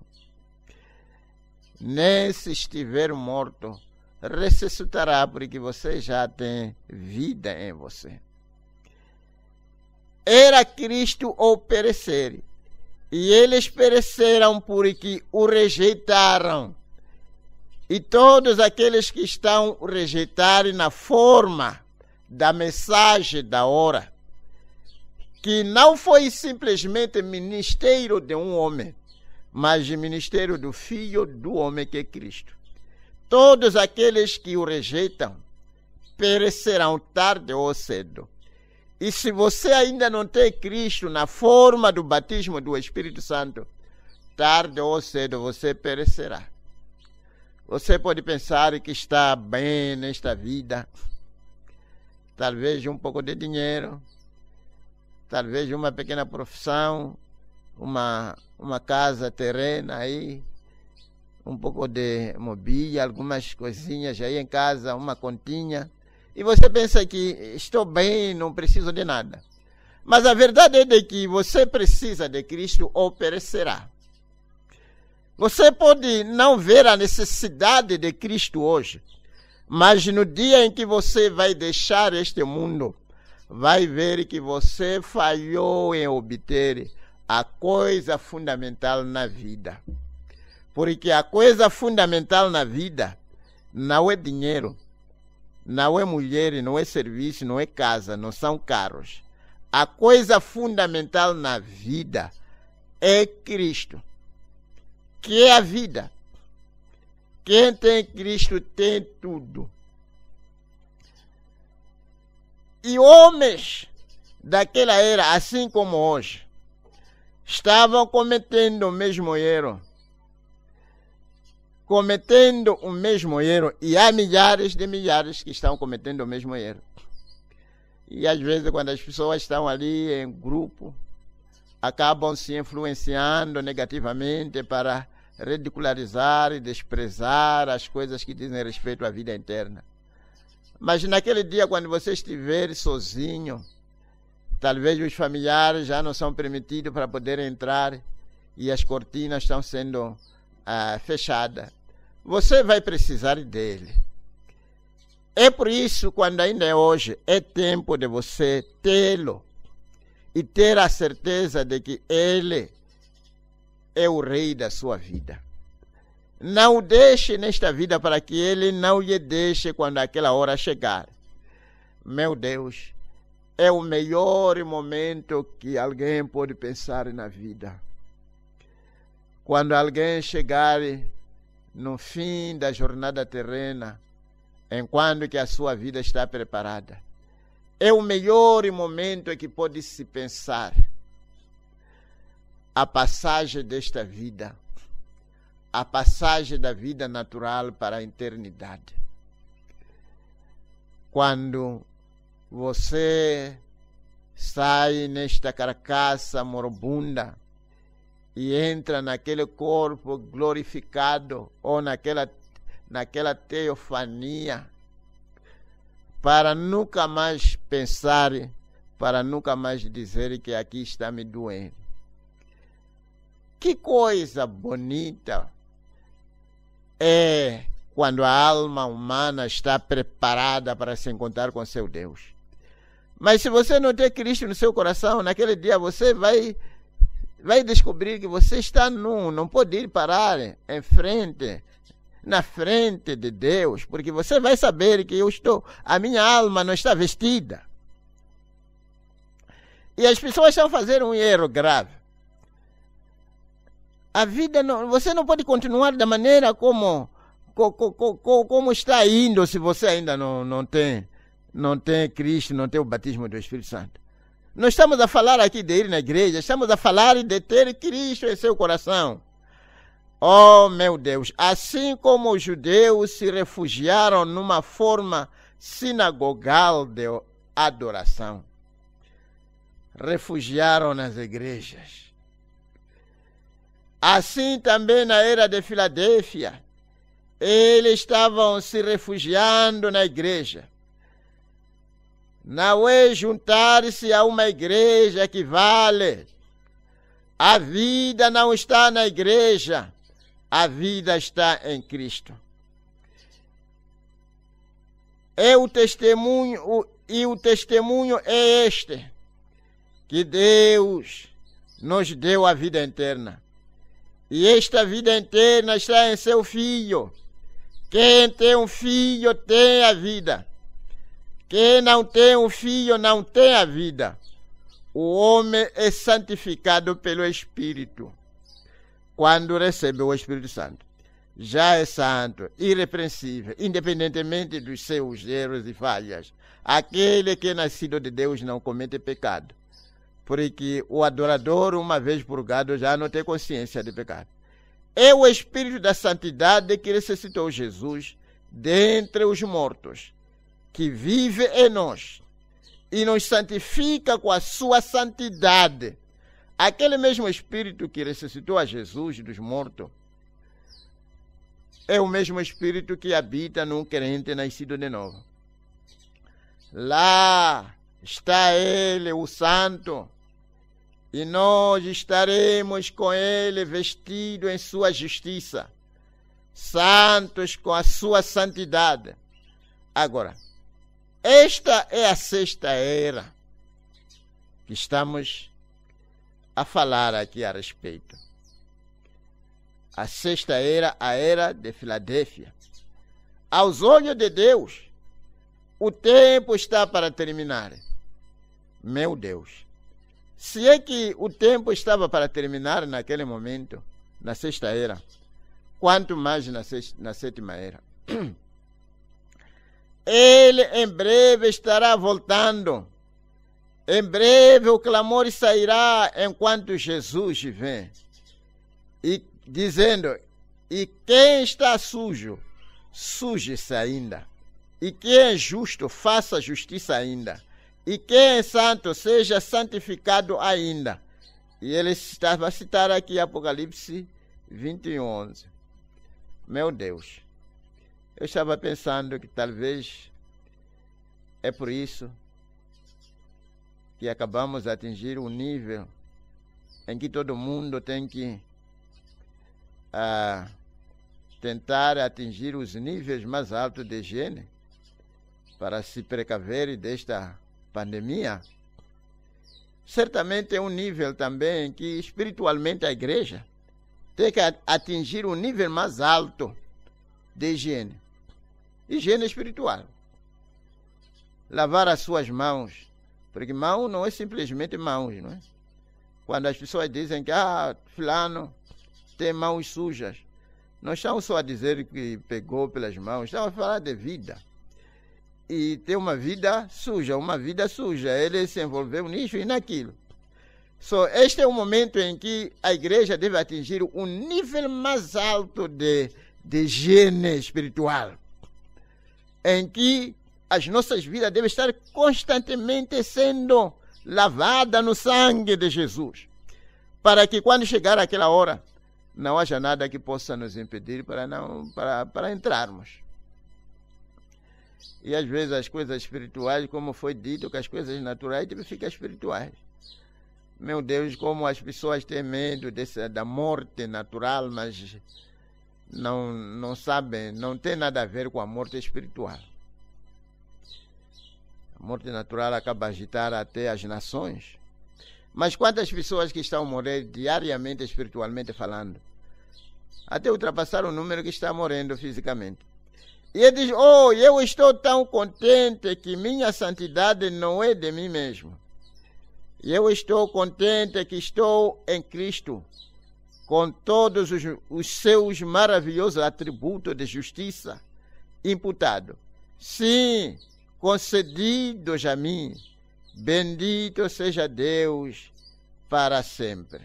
nem se estiver morto, ressuscitará, porque você já tem vida em você. Era Cristo ou perecer, e eles pereceram porque o rejeitaram. E todos aqueles que estão rejeitarem na forma da mensagem da hora, que não foi simplesmente ministério de um homem, mas ministério do Filho do homem que é Cristo. Todos aqueles que o rejeitam perecerão tarde ou cedo. E se você ainda não tem Cristo na forma do batismo do Espírito Santo, tarde ou cedo você perecerá. Você pode pensar que está bem nesta vida, talvez um pouco de dinheiro, talvez uma pequena profissão, uma casa terrena aí, um pouco de mobília, algumas coisinhas aí em casa, uma continha. E você pensa que estou bem, não preciso de nada. Mas a verdade é de que você precisa de Cristo ou perecerá. Você pode não ver a necessidade de Cristo hoje, mas no dia em que você vai deixar este mundo, vai ver que você falhou em obter a coisa fundamental na vida. Porque a coisa fundamental na vida não é dinheiro, não é mulher, não é serviço, não é casa, não são carros. A coisa fundamental na vida é Cristo, que é a vida. Quem tem Cristo tem tudo. E homens daquela era, assim como hoje, estavam cometendo o mesmo erro. Cometendo o mesmo erro. E há milhares de milhares que estão cometendo o mesmo erro. E às vezes, quando as pessoas estão ali em grupo, acabam se influenciando negativamente para ridicularizar e desprezar as coisas que dizem respeito à vida eterna. Mas naquele dia, quando você estiver sozinho, talvez os familiares já não são permitidos para poder entrar e as cortinas estão sendo fechadas. Você vai precisar dele. É por isso, quando ainda é hoje, é tempo de você tê-lo e ter a certeza de que ele é o rei da sua vida. Não o deixe nesta vida para que ele não lhe deixe quando aquela hora chegar. Meu Deus, é o melhor momento que alguém pode pensar na vida. Quando alguém chegar no fim da jornada terrena, enquanto que a sua vida está preparada, é o melhor momento que pode se pensar. A passagem desta vida, a passagem da vida natural para a eternidade. Quando você sai nesta carcaça moribunda e entra naquele corpo glorificado ou naquela teofania, para nunca mais pensar, para nunca mais dizer que aqui está me doendo. Que coisa bonita é quando a alma humana está preparada para se encontrar com seu Deus. Mas se você não tem Cristo no seu coração, naquele dia você vai descobrir que você está nu, não pode ir parar em frente, na frente de Deus, porque você vai saber que a minha alma não está vestida. E as pessoas estão fazendo um erro grave. A vida você não pode continuar da maneira como está indo se você ainda não tem Cristo, não tem o batismo do Espírito Santo. Não estamos a falar aqui de ir na igreja, estamos a falar de ter Cristo em seu coração. Oh, meu Deus, assim como os judeus se refugiaram numa forma sinagogal de adoração, refugiaram nas igrejas. Assim também na era de Filadélfia, eles estavam se refugiando na igreja. Não é juntar-se a uma igreja que vale. A vida não está na igreja, a vida está em Cristo. O testemunho é este, que Deus nos deu a vida eterna. E esta vida eterna está em seu Filho. Quem tem um filho tem a vida. Quem não tem um filho não tem a vida. O homem é santificado pelo Espírito quando recebe o Espírito Santo. Já é santo, irrepreensível, independentemente dos seus erros e falhas. Aquele que é nascido de Deus não comete pecado. Porque o adorador, uma vez purgado, já não tem consciência de pecado. É o Espírito da Santidade que ressuscitou Jesus dentre os mortos, que vive em nós e nos santifica com a sua santidade. Aquele mesmo Espírito que ressuscitou a Jesus dos mortos é o mesmo Espírito que habita num crente nascido de novo. Lá está Ele, o Santo, e nós estaremos com Ele vestidos em sua justiça, santos com a sua santidade. Agora, esta é a sexta era que estamos a falar aqui a respeito. A sexta era, a era de Filadélfia. Aos olhos de Deus, o tempo está para terminar. Meu Deus, se é que o tempo estava para terminar naquele momento, na sexta era, quanto mais na sétima era. Ele em breve estará voltando. Em breve o clamor sairá enquanto Jesus vem. E dizendo, e quem está sujo, suje-se ainda. E quem é justo, faça justiça ainda. E quem é santo, seja santificado ainda. E ele estava a citar aqui Apocalipse 21:11. Meu Deus, eu estava pensando que talvez é por isso que acabamos de atingir um nível em que todo mundo tem que tentar atingir os níveis mais altos de higiene para se precaver desta pandemia. Certamente é um nível também que espiritualmente a igreja tem que atingir um nível mais alto de higiene. Higiene espiritual. Lavar as suas mãos. Porque mão não é simplesmente mãos, não é? Quando as pessoas dizem que fulano tem mãos sujas, não estão só a dizer que pegou pelas mãos, estão a falar de vida. E tem uma vida suja. Ele se envolveu nisso e naquilo. Este é o momento em que a igreja deve atingir um nível mais alto de higiene espiritual, em que as nossas vidas devem estar constantemente sendo lavadas no sangue de Jesus, para que quando chegar aquela hora, não haja nada que possa nos impedir para entrarmos. E às vezes as coisas espirituais, como foi dito, que as coisas naturais devem ficar espirituais. Meu Deus, como as pessoas têm medo da morte natural, mas não sabem, não tem nada a ver com a morte espiritual. A morte natural acaba a agitar até as nações. Mas quantas pessoas que estão a morrer diariamente, espiritualmente falando, até ultrapassar o número que está morrendo fisicamente. E ele diz, eu estou tão contente que minha santidade não é de mim mesmo. E eu estou contente que estou em Cristo, com todos os seus maravilhosos atributos de justiça imputado. Sim, concedidos a mim. Bendito seja Deus para sempre.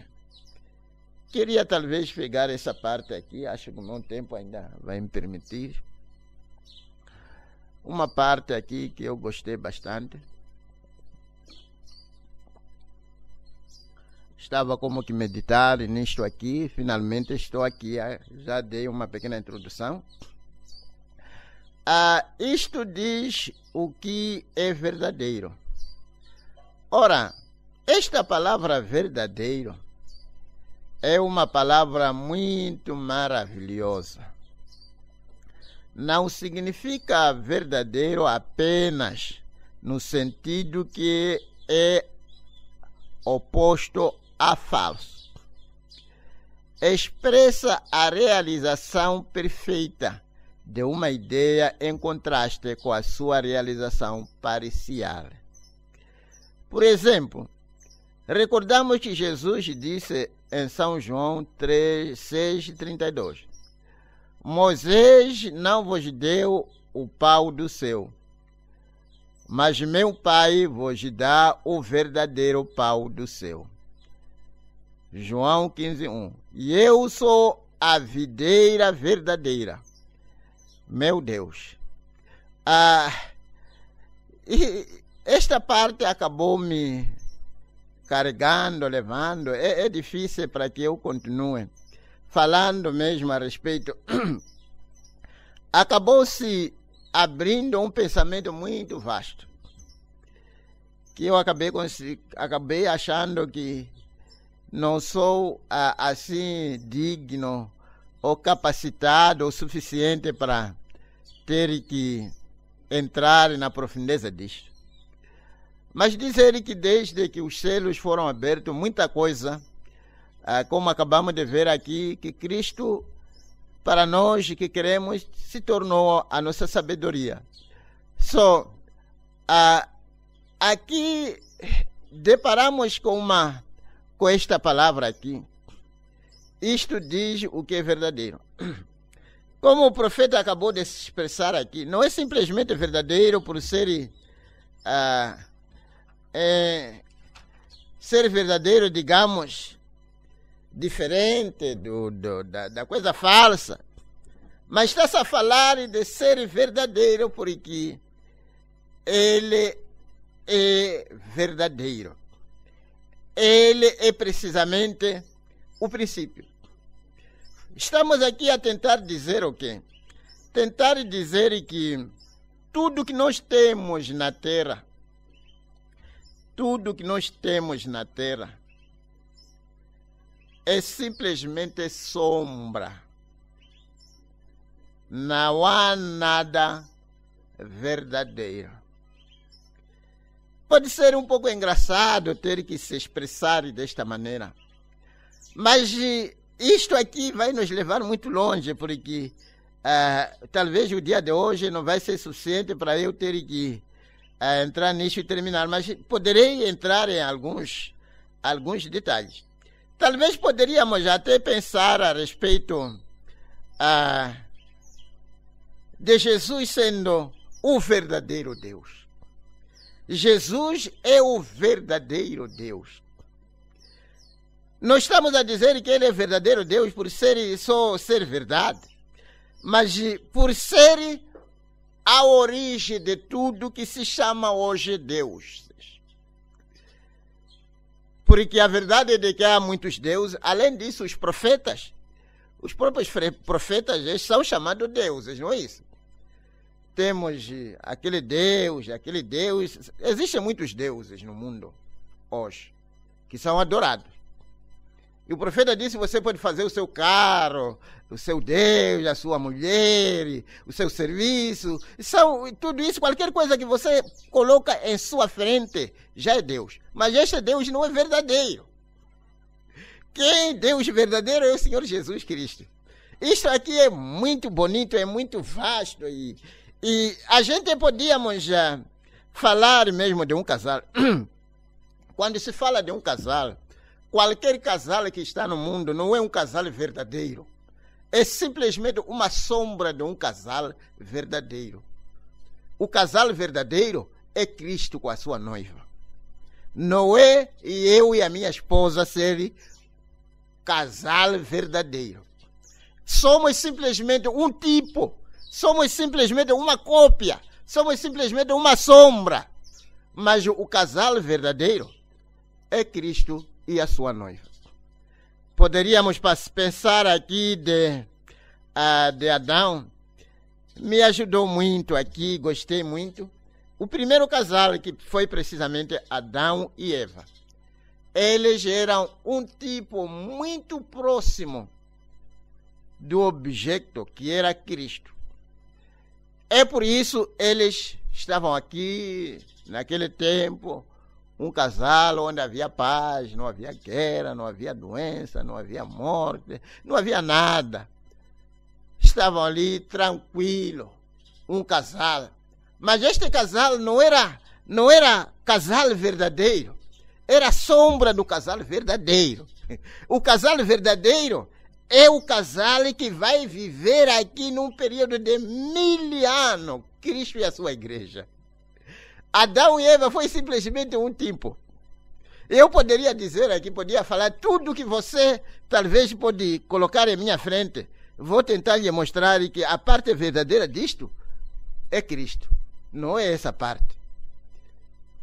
queria talvez pegar essa parte aqui, acho que o meu tempo ainda vai me permitir. Uma parte aqui que eu gostei bastante. Estava como que meditar nisto aqui, finalmente estou aqui, já dei uma pequena introdução. Isto diz o que é verdadeiro. Ora, esta palavra verdadeiro é uma palavra muito maravilhosa. Não significa verdadeiro apenas no sentido que é oposto a falso. Expressa a realização perfeita de uma ideia em contraste com a sua realização parcial. Por exemplo, recordamos que Jesus disse em São João 6:32: Moisés não vos deu o pão do céu, mas meu Pai vos dá o verdadeiro pão do céu. João 15:1. E eu sou a videira verdadeira, meu Deus. E esta parte acabou me carregando, levando. É difícil para que eu continue falando mesmo a respeito. Acabou-se abrindo um pensamento muito vasto, que eu acabei achando que não sou assim digno ou capacitado o suficiente para ter que entrar na profundeza disto. Mas dizer que desde que os céus foram abertos, muita coisa, como acabamos de ver aqui, que Cristo, para nós que queremos, se tornou a nossa sabedoria. Aqui deparamos com esta palavra aqui. Isto diz o que é verdadeiro. Como o profeta acabou de se expressar aqui, não é simplesmente verdadeiro por ser verdadeiro, digamos, diferente da coisa falsa, mas está-se a falar de ser verdadeiro porque ele é verdadeiro. Ele é precisamente o princípio. Estamos aqui a tentar dizer o quê? Tentar dizer que tudo que nós temos na terra, é simplesmente sombra. Não há nada verdadeiro. Pode ser um pouco engraçado ter que se expressar desta maneira, mas isto aqui vai nos levar muito longe, porque talvez o dia de hoje não vai ser suficiente para eu ter que entrar nisso e terminar, mas poderei entrar em alguns detalhes. Talvez poderíamos até pensar a respeito de Jesus sendo o verdadeiro Deus. Jesus é o verdadeiro Deus. Nós estamos a dizer que ele é verdadeiro Deus por só ser verdade, mas por ser a origem de tudo que se chama hoje Deus. Porque a verdade é de que há muitos deuses. Além disso, os próprios profetas eles são chamados deuses, não é isso? Temos aquele Deus. Existem muitos deuses no mundo hoje que são adorados. E o profeta disse: você pode fazer o seu carro, o seu Deus, a sua mulher, o seu serviço. Tudo isso, qualquer coisa que você coloca em sua frente, já é Deus. Mas este Deus não é verdadeiro. Quem é Deus verdadeiro é o Senhor Jesus Cristo. Isto aqui é muito bonito, é muito vasto. E a gente podíamos falar mesmo de um casal. Quando se fala de um casal, qualquer casal que está no mundo não é um casal verdadeiro. É simplesmente uma sombra de um casal verdadeiro. O casal verdadeiro é Cristo com a sua noiva. Não é eu e a minha esposa ser casal verdadeiro. Somos simplesmente um tipo, somos simplesmente uma cópia, somos simplesmente uma sombra. Mas o casal verdadeiro é Cristo e a sua noiva. Poderíamos pensar aqui de Adão. Me ajudou muito aqui, gostei muito. O primeiro casal, que foi precisamente Adão e Eva. Eles eram um tipo muito próximo do objeto que era Cristo. É por isso eles estavam aqui, naquele tempo, um casal onde havia paz, não havia guerra, não havia doença, não havia morte, não havia nada. Estavam ali tranquilo, um casal. Mas este casal não era casal verdadeiro, era sombra do casal verdadeiro. O casal verdadeiro é o casal que vai viver aqui num período de 1000 anos, Cristo e a sua igreja. Adão e Eva foi simplesmente um tipo. Eu poderia dizer aqui, podia falar tudo que você talvez pode colocar em minha frente. Vou tentar lhe mostrar que a parte verdadeira disto é Cristo. Não é essa parte.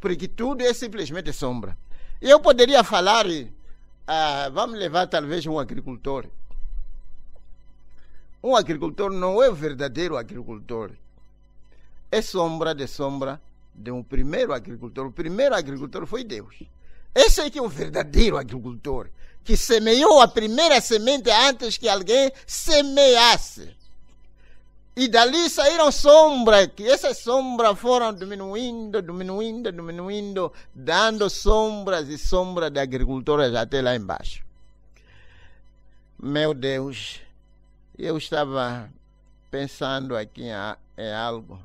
Porque tudo é simplesmente sombra. Eu poderia falar, vamos levar talvez um agricultor. Um agricultor não é o verdadeiro agricultor. É sombra de um primeiro agricultor. O primeiro agricultor foi Deus. Esse é que é o verdadeiro agricultor, que semeou a primeira semente antes que alguém semeasse. E dali saíram sombras, que essas sombras foram diminuindo, dando sombras e sombras de agricultores até lá embaixo. Meu Deus, eu estava pensando aqui em algo,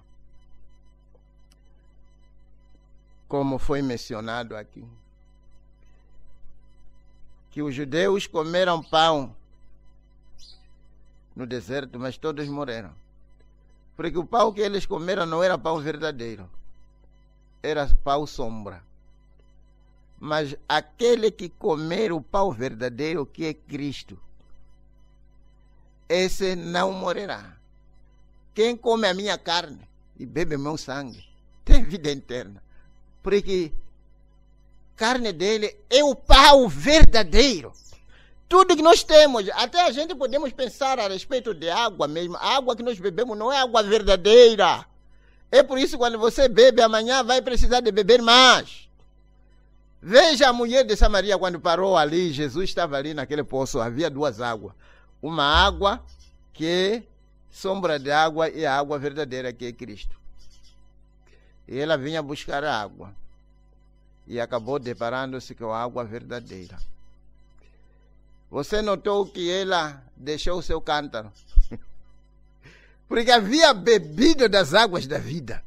como foi mencionado aqui, que os judeus comeram pão no deserto, mas todos morreram. Porque o pão que eles comeram não era pão verdadeiro, era pão sombra. Mas aquele que comer o pão verdadeiro, que é Cristo, esse não morrerá. Quem come a minha carne e bebe meu sangue tem vida eterna. Porque carne dele é o pão verdadeiro. Tudo que nós temos, até a gente podemos pensar a respeito de água mesmo. A água que nós bebemos não é água verdadeira. É por isso que quando você bebe, amanhã vai precisar de beber mais. Veja a mulher de Samaria quando parou ali, Jesus estava ali naquele poço, havia duas águas. Uma água que é sombra de água e a água verdadeira que é Cristo. E ela vinha buscar a água e acabou deparando-se com a água verdadeira. Você notou que ela deixou o seu cântaro? Porque havia bebido das águas da vida.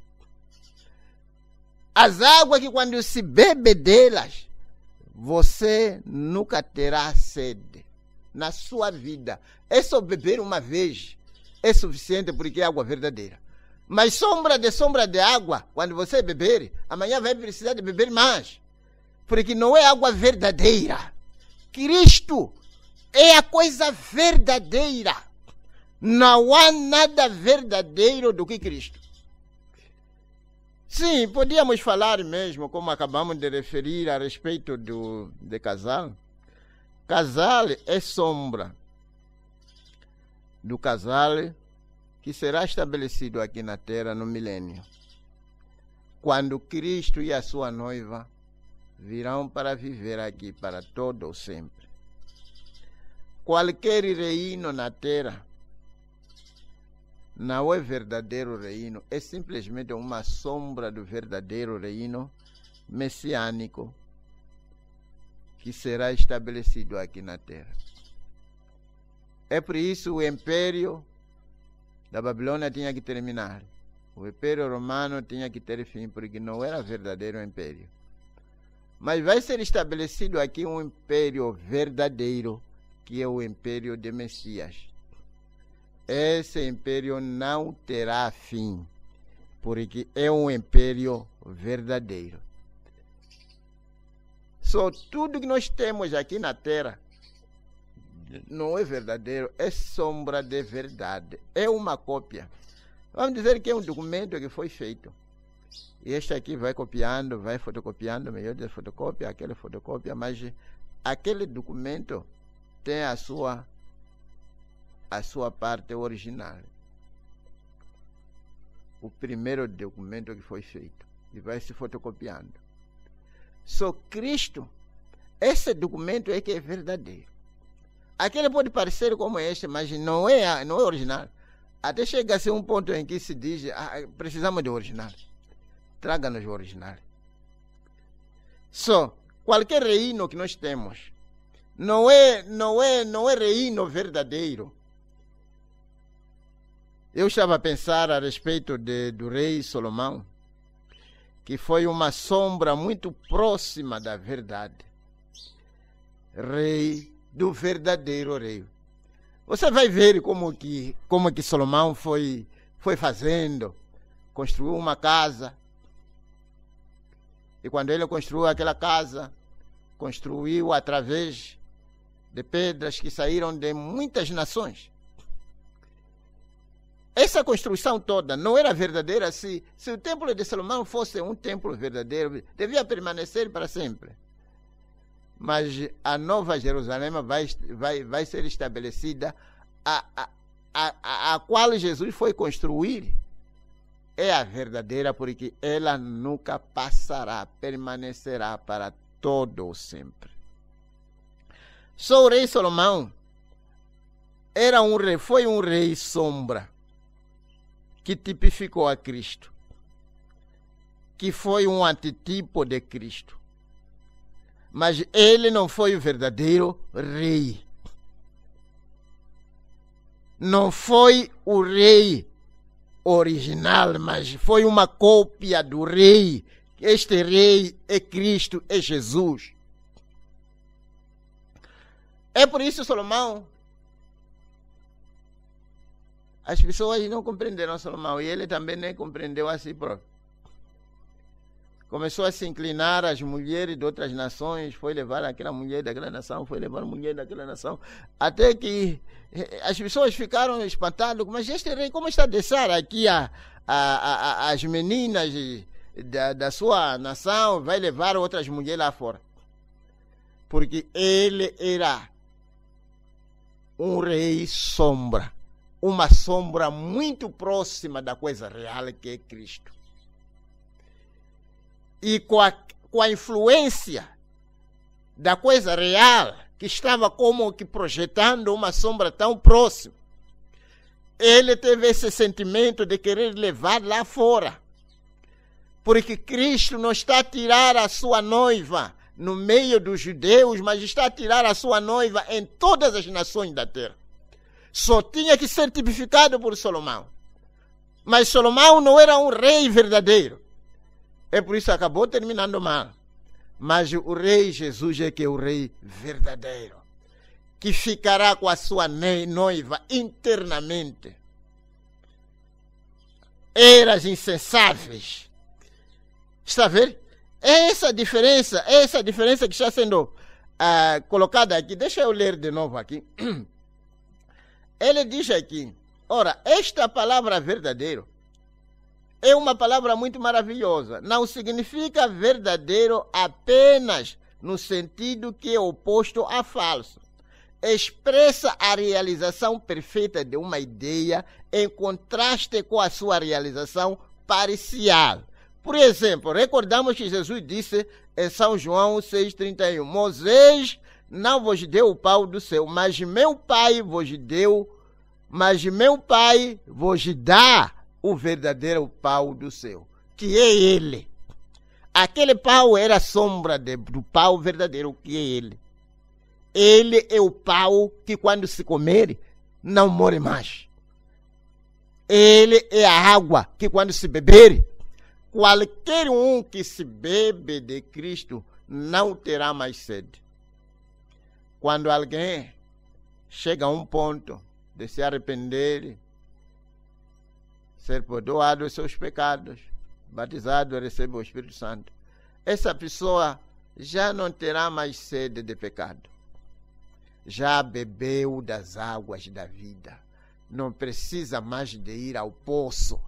As águas que quando se bebe delas, você nunca terá sede na sua vida. É só beber uma vez, é suficiente porque é água verdadeira. Mas sombra de água, quando você beber, amanhã vai precisar de beber mais. Porque não é água verdadeira. Cristo é a coisa verdadeira. Não há nada verdadeiro do que Cristo. Sim, podíamos falar mesmo, como acabamos de referir a respeito de casal. Casal é sombra do casal que será estabelecido aqui na terra no milênio. Quando Cristo e a sua noiva virão para viver aqui para todo o sempre. Qualquer reino na terra não é verdadeiro reino, é simplesmente uma sombra do verdadeiro reino messiânico que será estabelecido aqui na terra. É por isso o império da Babilônia tinha que terminar. O império romano tinha que ter fim, porque não era verdadeiro império. Mas vai ser estabelecido aqui um império verdadeiro, que é o império de Messias. Esse império não terá fim, porque é um império verdadeiro. Só tudo que nós temos aqui na terra não é verdadeiro, é sombra de verdade. É uma cópia. Vamos dizer que é um documento que foi feito. E este aqui vai copiando, vai fotocopiando, melhor de fotocópia, aquele fotocópia, mas aquele documento tem a sua parte original. O primeiro documento que foi feito. E vai se fotocopiando. Só Cristo, esse documento é que é verdadeiro. Aquele pode parecer como este, mas não é original. Até chega a ser um ponto em que se diz, precisamos de original. Traga-nos o original. Só, qualquer reino que nós temos, não é reino verdadeiro. Eu estava a pensar a respeito do rei Salomão, que foi uma sombra muito próxima da verdade. Rei do verdadeiro rei. Você vai ver como que Salomão foi fazendo, construiu uma casa. E quando ele construiu aquela casa, construiu através de pedras que saíram de muitas nações. Essa construção toda não era verdadeira. Se o templo de Salomão fosse um templo verdadeiro, devia permanecer para sempre. Mas a nova Jerusalém vai ser estabelecida, a qual Jesus foi construir, é a verdadeira, porque ela nunca passará, permanecerá para todo o sempre. Só o rei Salomão foi um rei sombra, que tipificou a Cristo, que foi um antitipo de Cristo. Mas ele não foi o verdadeiro rei. Não foi o rei original, mas foi uma cópia do rei. Este rei é Cristo, é Jesus. É por isso, Salomão, as pessoas não compreenderam Salomão, e ele também nem compreendeu a si próprio. Começou a se inclinar às mulheres de outras nações, foi levar aquela mulher daquela nação, foi levar a mulher daquela nação, até que as pessoas ficaram espantadas. Mas este rei, como está a deixar aqui as meninas da sua nação, vai levar outras mulheres lá fora? Porque ele era um rei sombra, uma sombra muito próxima da coisa real que é Cristo. E com a influência da coisa real, que estava como que projetando uma sombra tão próxima, ele teve esse sentimento de querer levar lá fora. Porque Cristo não está a tirar a sua noiva no meio dos judeus, mas está a tirar a sua noiva em todas as nações da terra. Só tinha que ser tipificado por Salomão. Mas Salomão não era um rei verdadeiro. É por isso que acabou terminando mal. Mas o rei Jesus é que é o rei verdadeiro, que ficará com a sua noiva internamente. Eras insensáveis. Está a ver? É essa diferença que está sendo colocada aqui. Deixa eu ler de novo aqui. Ele diz aqui, ora, esta palavra verdadeiro é uma palavra muito maravilhosa. Não significa verdadeiro apenas no sentido que é oposto a falso. Expressa a realização perfeita de uma ideia em contraste com a sua realização parcial. Por exemplo, recordamos que Jesus disse em São João 6,31, Moisés não vos deu o pão do céu, mas meu Pai vos dá o verdadeiro pão do céu, que é ele. Aquele pão era a sombra do pão verdadeiro, que é ele. Ele é o pão que quando se comer, não morre mais. Ele é a água que quando se beber, qualquer um que se bebe de Cristo não terá mais sede. Quando alguém chega a um ponto de se arrepender, ser perdoado os seus pecados, batizado, receber o Espírito Santo, essa pessoa já não terá mais sede de pecado. já bebeu das águas da vida. Não precisa mais de ir ao poço.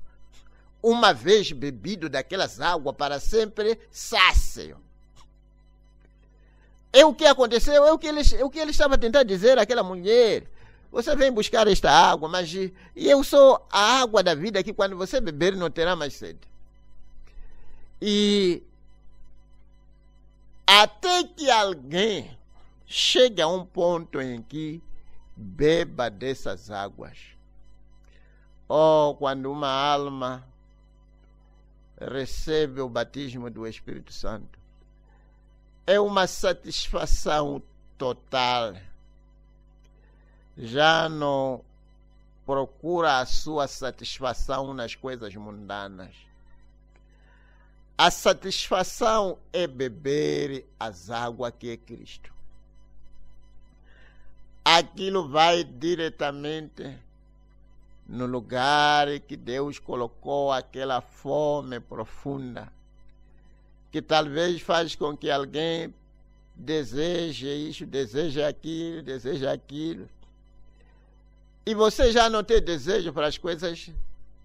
Uma vez bebido daquelas águas, para sempre sácio. É o que aconteceu, é o que ele estava tentando dizer àquela mulher. Você vem buscar esta água, mas eu sou a água da vida, que quando você beber não terá mais sede. E até que alguém chegue a um ponto em que beba dessas águas. Quando uma alma recebe o batismo do Espírito Santo, é uma satisfação total. Já não procura a sua satisfação nas coisas mundanas. A satisfação é beber as águas que é Cristo. Aquilo vai diretamente no lugar que Deus colocou aquela fome profunda, que talvez faz com que alguém deseje isso, deseje aquilo. E você já não tem desejo para as coisas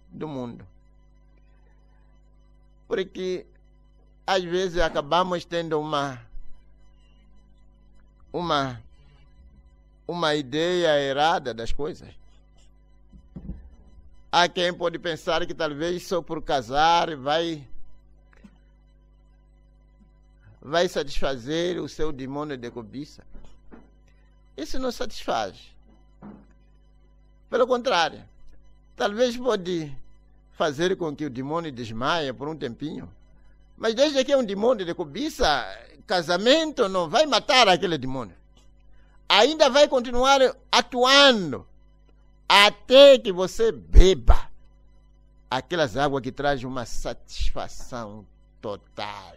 do mundo. Porque às vezes acabamos tendo uma ideia errada das coisas. Há quem pode pensar que talvez só por casar vai satisfazer o seu demônio de cobiça. Isso não satisfaz. Pelo contrário, talvez pode fazer com que o demônio desmaie por um tempinho. Mas desde que é um demônio de cobiça, casamento não vai matar aquele demônio. Ainda vai continuar atuando até que você beba aquelas águas que trazem uma satisfação total,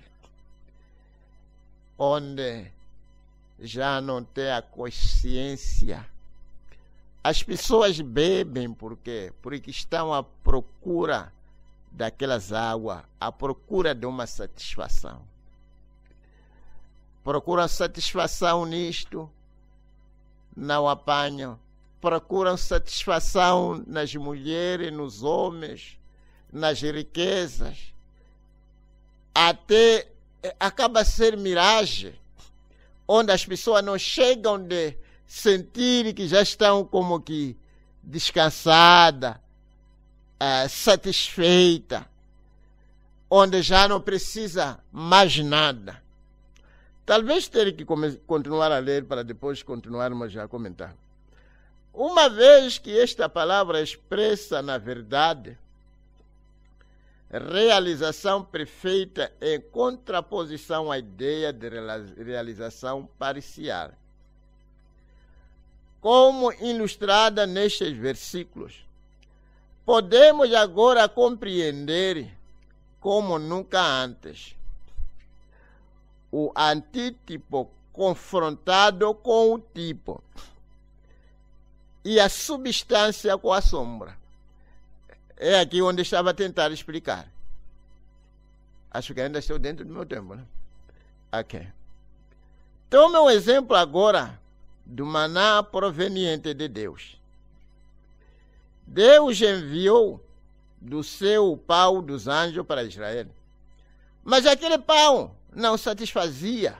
onde já não tem a consciência. As pessoas bebem por quê? Porque estão à procura daquelas águas, à procura de uma satisfação. Procuram satisfação nisto, não apanham. Procuram satisfação nas mulheres, nos homens, nas riquezas. Até acaba a ser miragem, onde as pessoas não chegam de sentir que já estão como que descansadas, satisfeitas, onde já não precisa mais nada. Talvez tenha que continuar a ler para depois continuarmos a comentar. Uma vez que esta palavra expressa, na verdade, realização perfeita em contraposição à ideia de realização parcial, como ilustrada nestes versículos, podemos agora compreender, como nunca antes, o antítipo confrontado com o tipo e a substância com a sombra. É aqui onde estava a tentar explicar. Acho que ainda estou dentro do meu tempo, né? Ok. Tome um exemplo agora do maná proveniente de Deus. Deus enviou do céu o pão dos anjos para Israel. Mas aquele pão não satisfazia.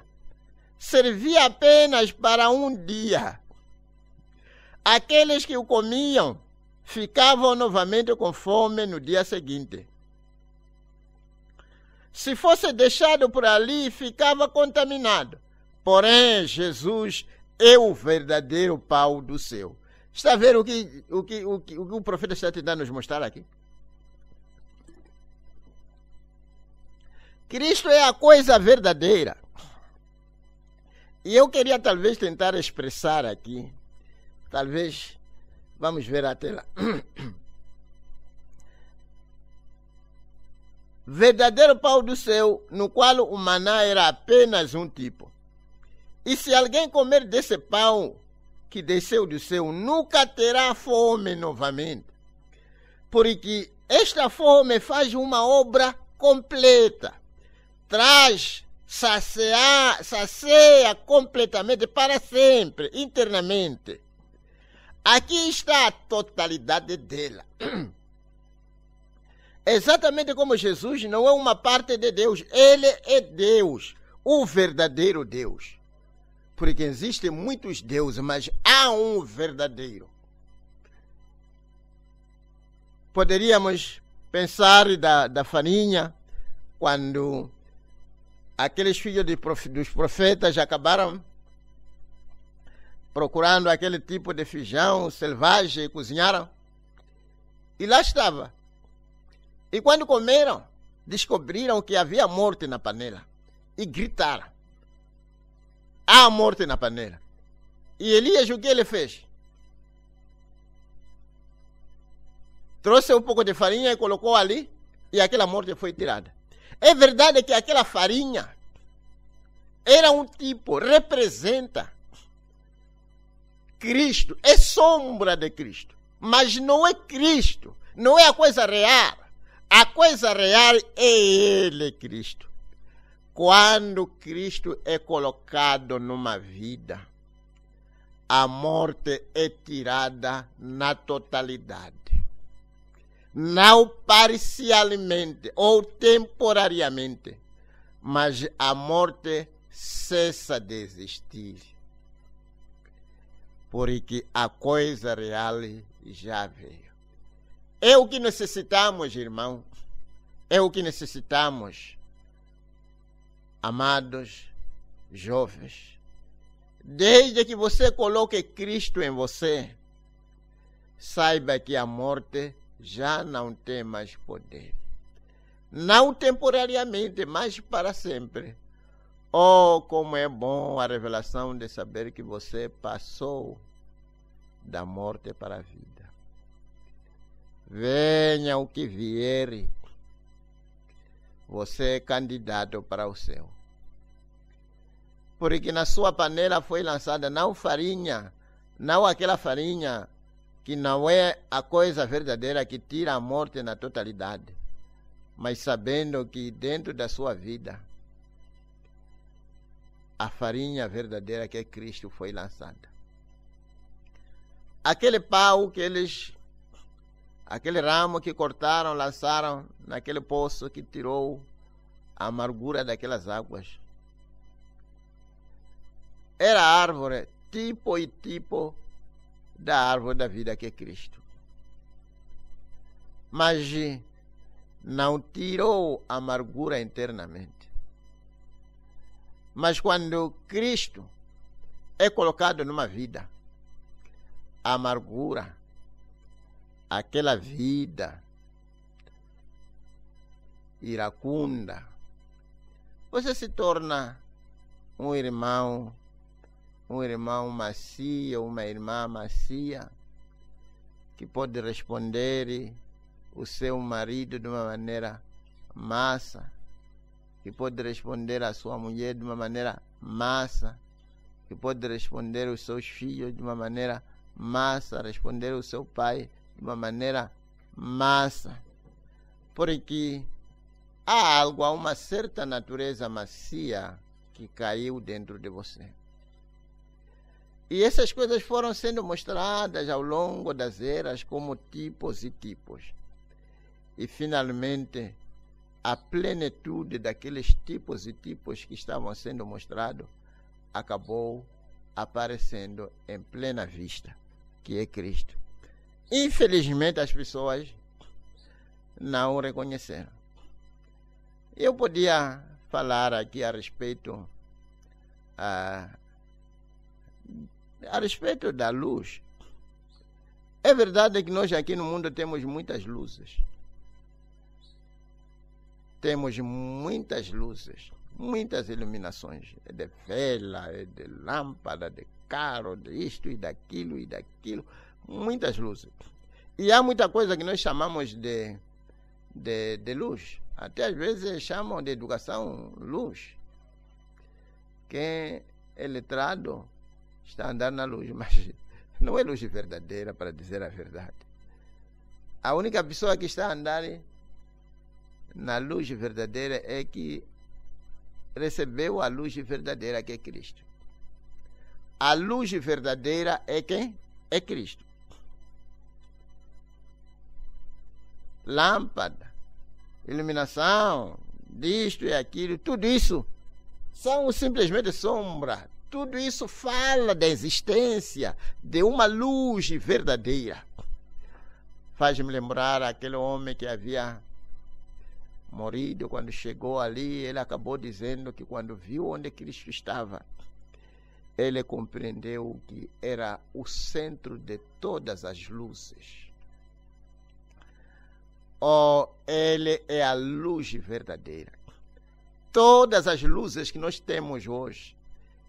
Servia apenas para um dia. Aqueles que o comiam ficavam novamente com fome no dia seguinte. Se fosse deixado por ali, ficava contaminado. Porém, Jesus é o verdadeiro pão do céu. Está a ver o que o profeta está tentando nos mostrar aqui? Cristo é a coisa verdadeira. E eu queria talvez tentar expressar aqui, talvez, vamos ver a tela. Verdadeiro pão do céu, no qual o maná era apenas um tipo. E se alguém comer desse pão que desceu do céu, nunca terá fome novamente. Porque esta fome faz uma obra completa. Traz sacia completamente para sempre, internamente. Aqui está a totalidade dela. Exatamente como Jesus não é uma parte de Deus, ele é Deus, o verdadeiro Deus. Porque existem muitos deuses, mas há um verdadeiro. Poderíamos pensar da farinha, quando aqueles filhos dos profetas acabaram procurando aquele tipo de feijão selvagem e cozinharam. E lá estava. E quando comeram, descobriram que havia morte na panela. E gritaram: há morte na panela. E Elias, o que ele fez? Trouxe um pouco de farinha e colocou ali, e aquela morte foi tirada. É verdade que aquela farinha era um tipo, representa Cristo, é sombra de Cristo, mas não é Cristo, não é a coisa real. A coisa real é Ele, Cristo. Quando Cristo é colocado numa vida, a morte é tirada na totalidade. Não parcialmente ou temporariamente, mas a morte cessa de existir. Porque a coisa real já veio. É o que necessitamos, irmão. É o que necessitamos, amados jovens. Desde que você coloque Cristo em você, saiba que a morte já não tem mais poder. Não temporariamente, mas para sempre. Oh, como é bom a revelação de saber que você passou da morte para a vida. Venha o que vier, você é candidato para o céu. Porque na sua panela foi lançada não farinha, não aquela farinha que não é a coisa verdadeira que tira a morte na totalidade, mas sabendo que dentro da sua vida, a farinha verdadeira que é Cristo foi lançada. Aquele pau que aquele ramo que cortaram, lançaram naquele poço que tirou a amargura daquelas águas. Era a árvore, tipo e tipo da árvore da vida que é Cristo. Mas não tirou a amargura internamente. Mas quando Cristo é colocado numa vida, a amargura, aquela vida iracunda, você se torna um irmão macio, uma irmã macia, que pode responder o seu marido de uma maneira massa, que pode responder a sua mulher de uma maneira massa, que pode responder os seus filhos de uma maneira massa, responder o seu pai de uma maneira massa, porque há uma certa natureza macia que caiu dentro de você. E essas coisas foram sendo mostradas ao longo das eras como tipos e tipos. E finalmente, a plenitude daqueles tipos e tipos que estavam sendo mostrados acabou aparecendo em plena vista, que é Cristo. Infelizmente, as pessoas não o reconheceram. Eu podia falar aqui a respeito da luz. É verdade que nós aqui no mundo temos muitas luzes. Temos muitas luzes, muitas iluminações, de vela, de lâmpada, de carro, de isto e daquilo, muitas luzes. E há muita coisa que nós chamamos de luz. Até às vezes chamam de educação luz. Quem é letrado está andando na luz, mas não é luz verdadeira, para dizer a verdade. A única pessoa que está a andar na luz verdadeira é que recebeu a luz verdadeira, que é Cristo. A luz verdadeira é quem? É Cristo. Lâmpada, iluminação, disto e aquilo, tudo isso são simplesmente sombra. Tudo isso fala da existência de uma luz verdadeira. Faz-me lembrar aquele homem que havia morrido. Quando chegou ali, ele acabou dizendo que quando viu onde Cristo estava, ele compreendeu que era o centro de todas as luzes. Ele é a luz verdadeira. Todas as luzes que nós temos hoje,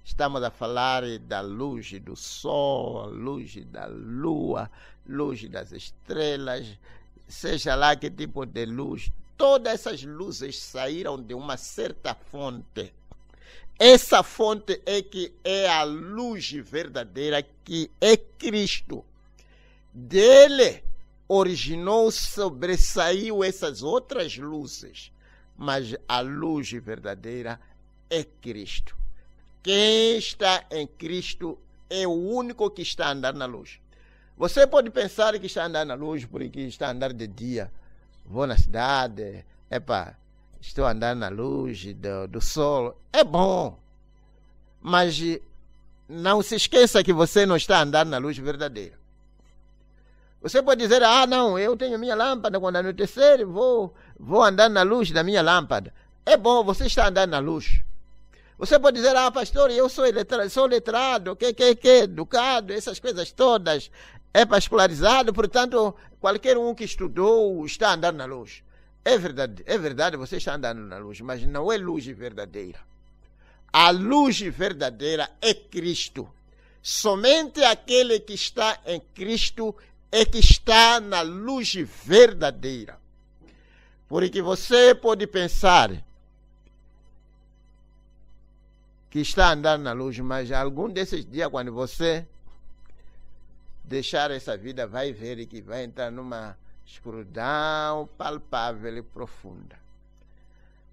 estamos a falar da luz do sol, luz da lua, luz das estrelas, seja lá que tipo de luz, todas essas luzes saíram de uma certa fonte. Essa fonte é que é a luz verdadeira, que é Cristo. Dele originou, sobressaiu essas outras luzes, mas a luz verdadeira é Cristo. Quem está em Cristo é o único que está a andar na luz. Você pode pensar que está a andar na luz porque está a andar de dia. Vou na cidade, estou a andar na luz do sol. É bom, mas não se esqueça que você não está a andar na luz verdadeira. Você pode dizer, não, eu tenho minha lâmpada, quando anoitecer vou andar na luz da minha lâmpada. É bom, você está andando na luz. Você pode dizer, pastor, eu sou letrado, educado, essas coisas todas, escolarizado, portanto, qualquer um que estudou está andando na luz. É verdade, você está andando na luz, mas não é luz verdadeira. A luz verdadeira é Cristo. Somente aquele que está em Cristo é que está na luz verdadeira. Porque você pode pensar que está andando na luz, mas algum desses dias, quando você deixar essa vida, vai ver que vai entrar numa escuridão palpável e profunda.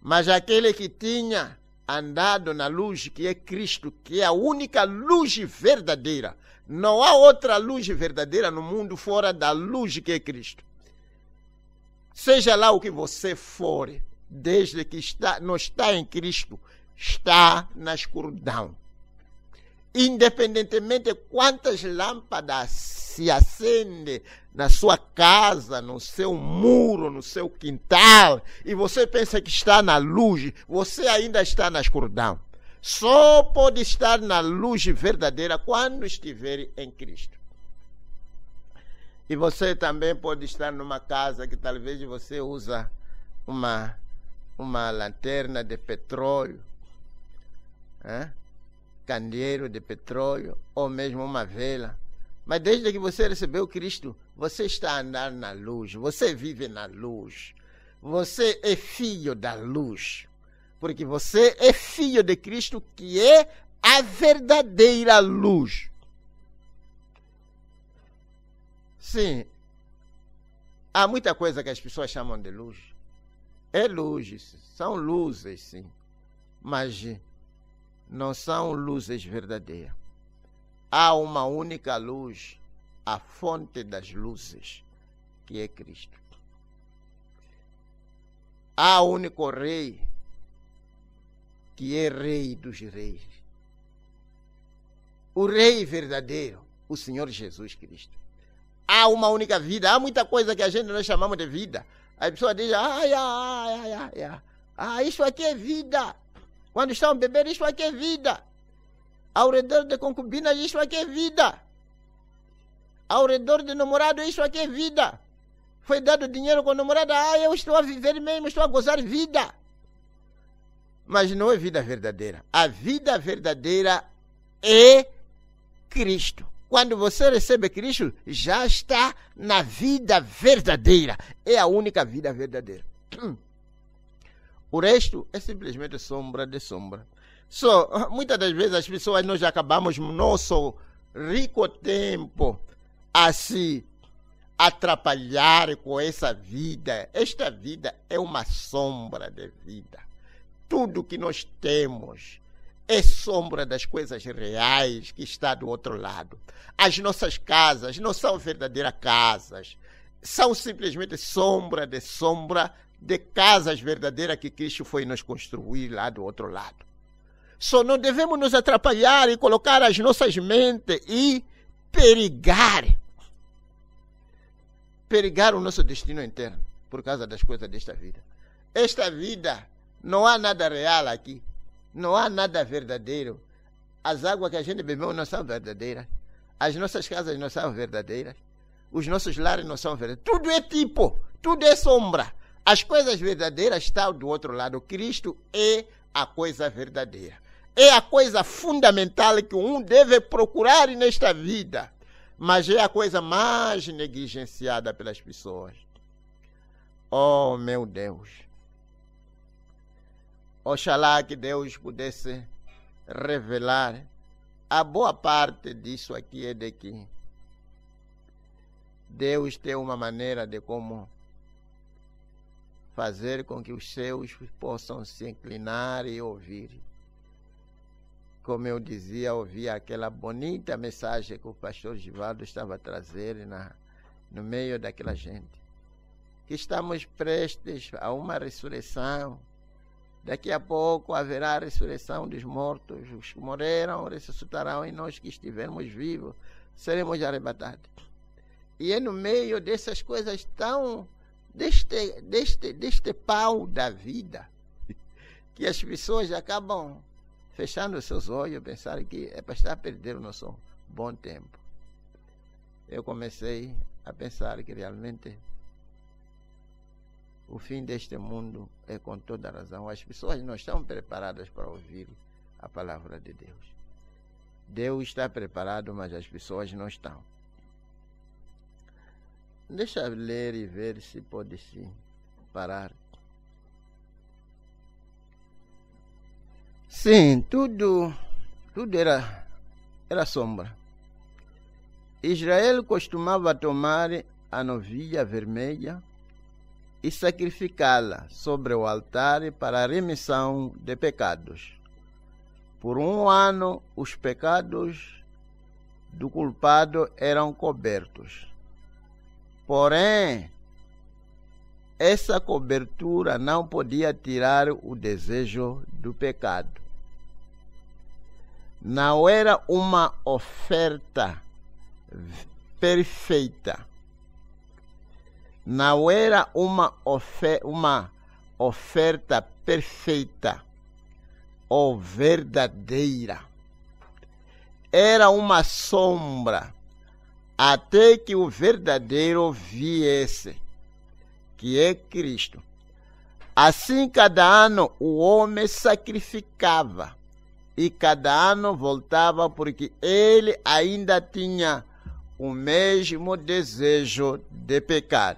Mas aquele que tinha andado na luz, que é Cristo, que é a única luz verdadeira, não há outra luz verdadeira no mundo fora da luz que é Cristo. Seja lá o que você for, desde que não está em Cristo, está na escuridão. Independentemente de quantas lâmpadas se acendem na sua casa, no seu muro, no seu quintal, e você pensa que está na luz, você ainda está na escuridão. Só pode estar na luz verdadeira quando estiver em Cristo. E você também pode estar numa casa que talvez você usa uma lanterna de petróleo, candeeiro de petróleo, ou mesmo uma vela. Mas desde que você recebeu Cristo, você está a andar na luz, você vive na luz. Você é filho da luz. Porque você é filho de Cristo, que é a verdadeira luz. Sim, há muita coisa que as pessoas chamam de luz. É luz, são luzes, sim. Mas não são luzes verdadeiras. Há uma única luz, a fonte das luzes, que é Cristo. Há um único rei, que é rei dos reis. O rei verdadeiro, o Senhor Jesus Cristo. Há uma única vida. Há muita coisa que a gente nós chamamos de vida. As pessoas dizem, isso aqui é vida. Quando estão bebendo, isso aqui é vida. Ao redor de concubinas, isso aqui é vida. Ao redor de namorado, isso aqui é vida. Foi dado dinheiro com o namorado, eu estou a viver mesmo, estou a gozar vida. Mas não é vida verdadeira. A vida verdadeira é Cristo. Quando você recebe Cristo, já está na vida verdadeira. É a única vida verdadeira. O resto é simplesmente sombra de sombra. Muitas das vezes as pessoas, nós acabamos nosso rico tempo a se atrapalhar com essa vida. Esta vida é uma sombra de vida. tudo que nós temos é sombra das coisas reais que está do outro lado. As nossas casas não são verdadeiras casas, são simplesmente sombra de casas verdadeiras que Cristo foi nos construir lá do outro lado. Só não devemos nos atrapalhar e colocar as nossas mentes e perigar o nosso destino interno por causa das coisas desta vida. Esta vida, não há nada real aqui, não há nada verdadeiro. As águas que a gente bebeu não são verdadeiras, as nossas casas não são verdadeiras, os nossos lares não são verdadeiros. Tudo é tipo, tudo é sombra. As coisas verdadeiras estão do outro lado. Cristo é a coisa verdadeira. É a coisa fundamental que um deve procurar nesta vida, mas é a coisa mais negligenciada pelas pessoas. Oh, meu Deus! Oxalá que Deus pudesse revelar. A boa parte disso aqui é de que Deus tem uma maneira de como fazer com que os seus possam se inclinar e ouvir. Como eu dizia, ouvi aquela bonita mensagem que o pastor Givaldo estava trazendo no meio daquela gente. Que estamos prestes a uma ressurreição. Daqui a pouco haverá a ressurreição dos mortos. Os que morreram ressuscitarão e nós que estivermos vivos seremos arrebatados. E é no meio dessas coisas tão... deste pau da vida que as pessoas acabam fechando os seus olhos e pensando que é para estar a perder o nosso bom tempo. Eu comecei a pensar que realmente o fim deste mundo é com toda a razão. As pessoas não estão preparadas para ouvir a palavra de Deus. Deus está preparado, mas as pessoas não estão. Deixa eu ler e ver se pode se parar. Sim, tudo era sombra. Israel costumava tomar a novilha vermelha e sacrificá-la sobre o altar para a remissão de pecados. Por um ano, os pecados do culpado eram cobertos. Porém, essa cobertura não podia tirar o desejo do pecado. Não era uma oferta perfeita. Não era uma oferta perfeita ou verdadeira. Era uma sombra até que o verdadeiro viesse, que é Cristo. Assim, cada ano o homem sacrificava e cada ano voltava, porque ele ainda tinha o mesmo desejo de pecar.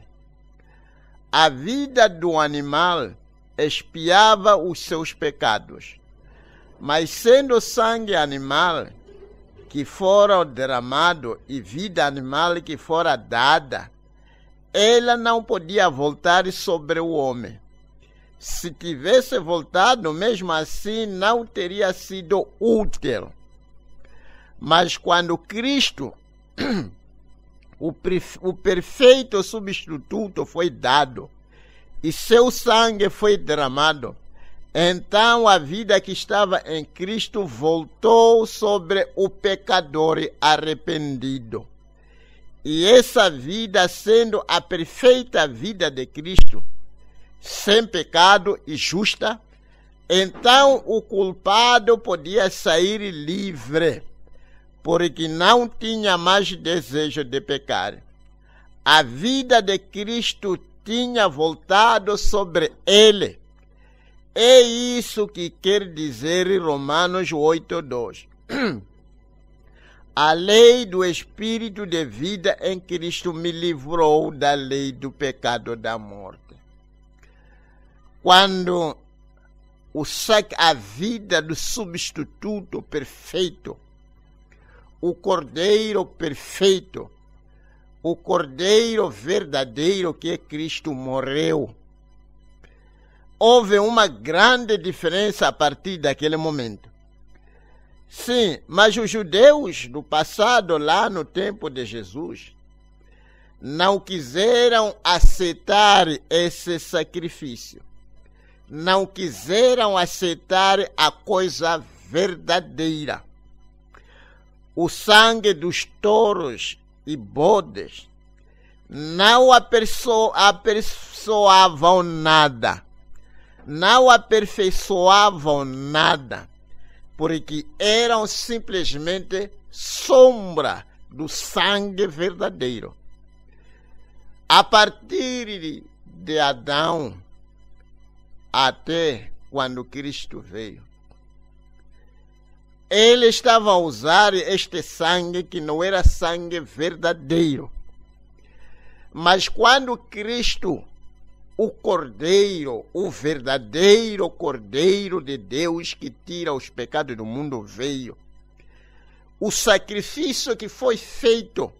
A vida do animal expiava os seus pecados, mas sendo sangue animal que fora derramado e vida animal que fora dada, ela não podia voltar sobre o homem. Se tivesse voltado, mesmo assim, não teria sido útil. Mas quando Cristo, o perfeito substituto, foi dado e seu sangue foi derramado, então a vida que estava em Cristo voltou sobre o pecador arrependido. E essa vida, sendo a perfeita vida de Cristo, sem pecado e justa, então o culpado podia sair livre, porque não tinha mais desejo de pecar. A vida de Cristo tinha voltado sobre ele. É isso que quer dizer Romanos 8:2. A lei do Espírito de vida em Cristo me livrou da lei do pecado e da morte. Quando a vida do substituto perfeito, o Cordeiro perfeito, o Cordeiro verdadeiro que é Cristo morreu, houve uma grande diferença a partir daquele momento. Sim, mas os judeus do passado, lá no tempo de Jesus, não quiseram aceitar esse sacrifício. Não quiseram aceitar a coisa verdadeira. O sangue dos touros e bodes não aperfeiçoavam nada. Não aperfeiçoavam nada, porque eram simplesmente sombra do sangue verdadeiro. A partir de Adão até quando Cristo veio, ele estava a usar este sangue que não era sangue verdadeiro. Mas quando Cristo, o Cordeiro, o verdadeiro Cordeiro de Deus que tira os pecados do mundo veio, o sacrifício que foi feito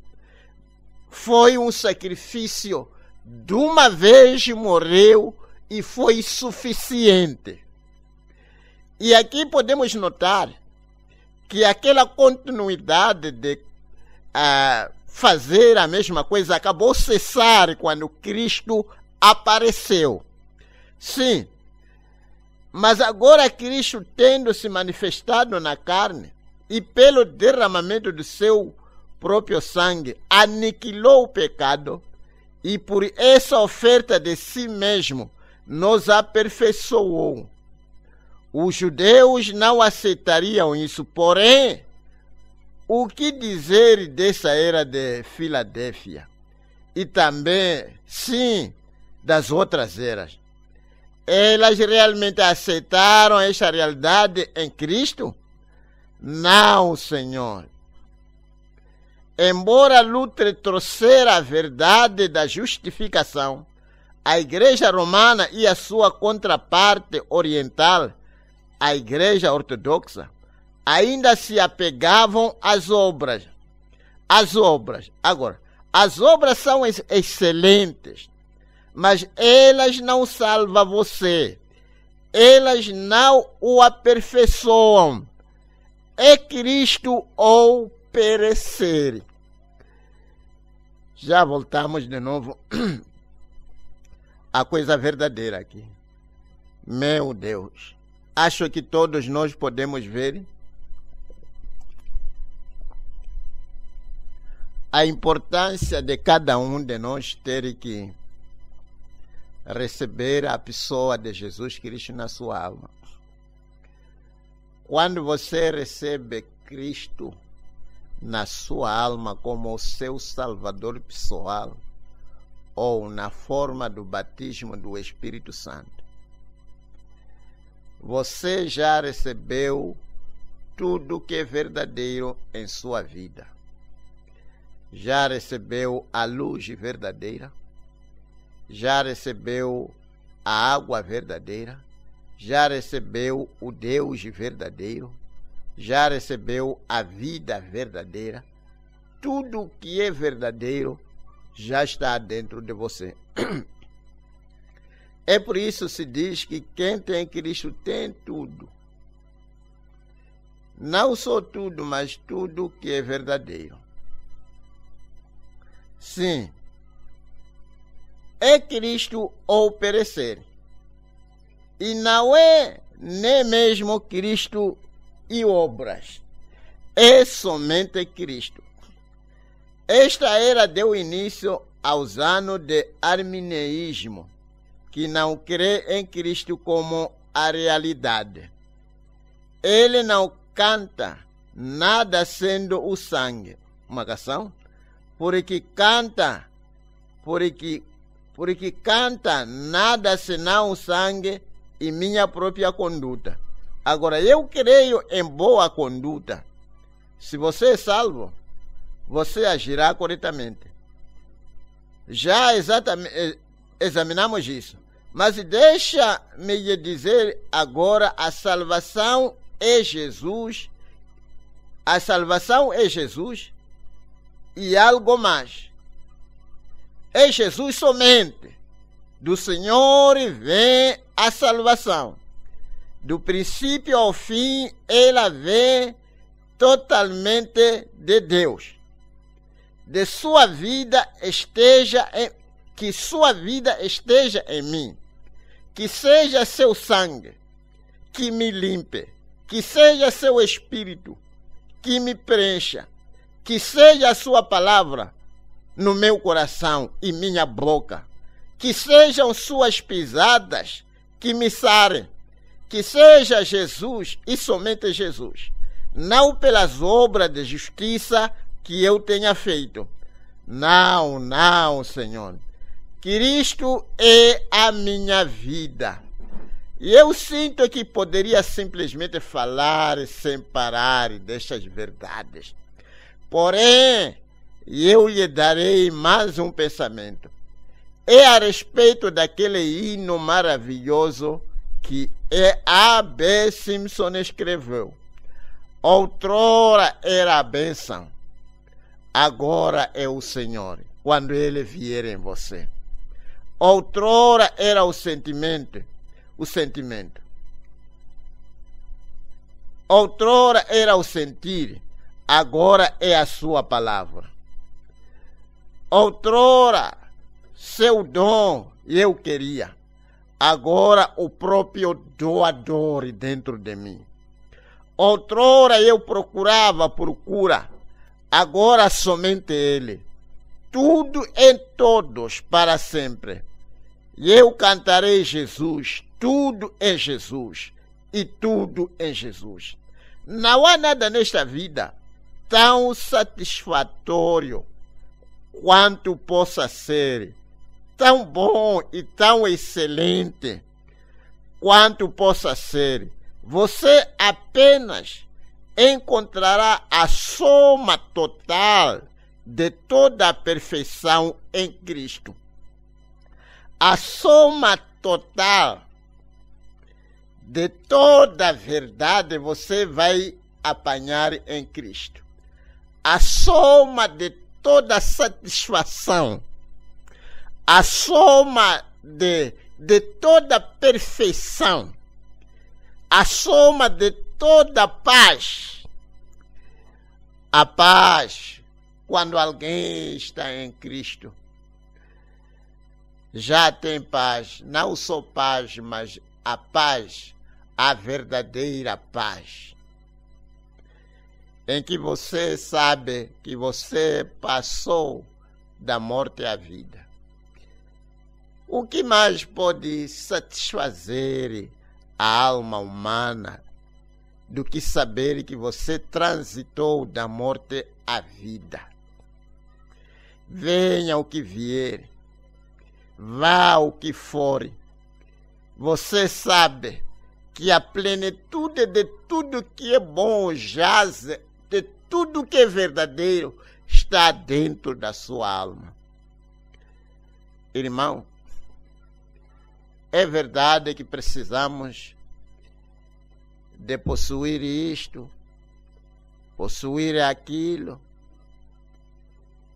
foi um sacrifício de uma vez, morreu e foi suficiente. E aqui podemos notar que aquela continuidade de fazer a mesma coisa acabou cessar quando Cristo apareceu. Sim, mas agora Cristo, tendo se manifestado na carne e pelo derramamento do seu próprio sangue, aniquilou o pecado e por essa oferta de si mesmo nos aperfeiçoou. Os judeus não aceitariam isso, porém, o que dizer dessa era de Filadélfia? E também, sim, das outras eras. Elas realmente aceitaram esta realidade em Cristo? Não, Senhor. Embora Lutero trouxera a verdade da justificação, a Igreja Romana e a sua contraparte oriental, a Igreja Ortodoxa, ainda se apegavam às obras. Agora, as obras são excelentes, mas elas não salvam você. Elas não o aperfeiçoam. É Cristo ou perecer. Já voltamos de novo à coisa verdadeira aqui. Meu Deus. Acho que todos nós podemos ver a importância de cada um de nós ter que receber a pessoa de Jesus Cristo na sua alma. Quando você recebe Cristo na sua alma como o seu Salvador pessoal, ou na forma do batismo do Espírito Santo, você já recebeu tudo que é verdadeiro em sua vida. Já recebeu a luz verdadeira, já recebeu a água verdadeira, já recebeu o Deus verdadeiro, já recebeu a vida verdadeira. Tudo que é verdadeiro já está dentro de você. É por isso se diz que quem tem Cristo tem tudo. Não só tudo, mas tudo que é verdadeiro. Sim, é Cristo ou perecer. E não é nem mesmo Cristo e obras. É somente Cristo. Esta era deu início aos anos de arminianismo, que não crê em Cristo como a realidade. Ele não canta nada sendo o sangue. Uma canção? Porque canta nada senão o sangue e minha própria conduta. Agora, eu creio em boa conduta. Se você é salvo, você agirá corretamente. Já examinamos isso. Mas deixa-me dizer agora, a salvação é Jesus. A salvação é Jesus e algo mais. É Jesus somente. Do Senhor vem a salvação. Do princípio ao fim, ela vem totalmente de Deus. Que sua vida esteja em mim. Que seja seu sangue que me limpe. Que seja seu espírito que me preencha. Que seja a sua palavra no meu coração e minha boca. Que sejam suas pisadas que me sarem. Que seja Jesus e somente Jesus. Não pelas obras de justiça que eu tenha feito. Não, não, Senhor. Cristo é a minha vida. E eu sinto que poderia simplesmente falar sem parar destas verdades. Porém, eu lhe darei mais um pensamento. É a respeito daquele hino maravilhoso que A.B. Simpson escreveu. Outrora era a bênção, agora é o Senhor, quando Ele vier em você. Outrora era o sentimento. Outrora era o sentir, agora é a sua palavra. Outrora, seu dom eu queria, agora o próprio doador dentro de mim. Outrora eu procurava por cura, agora somente Ele. Tudo em todos para sempre. E eu cantarei Jesus, tudo em Jesus e tudo em Jesus. Não há nada nesta vida tão satisfatório quanto possa ser, tão bom e tão excelente quanto possa ser. Você apenas encontrará a soma total de toda a perfeição em Cristo. A soma total de toda a verdade você vai apanhar em Cristo. A soma de toda a satisfação, a soma de toda a perfeição, a soma de toda a paz. A paz, quando alguém está em Cristo, já tem paz. Não só paz, mas a paz, a verdadeira paz. Em que você sabe que você passou da morte à vida. O que mais pode satisfazer a alma humana do que saber que você transitou da morte à vida? Venha o que vier, vá o que for, você sabe que a plenitude de tudo que é bom jaz, de tudo que é verdadeiro, está dentro da sua alma. Irmão, é verdade que precisamos de possuir isto, possuir aquilo,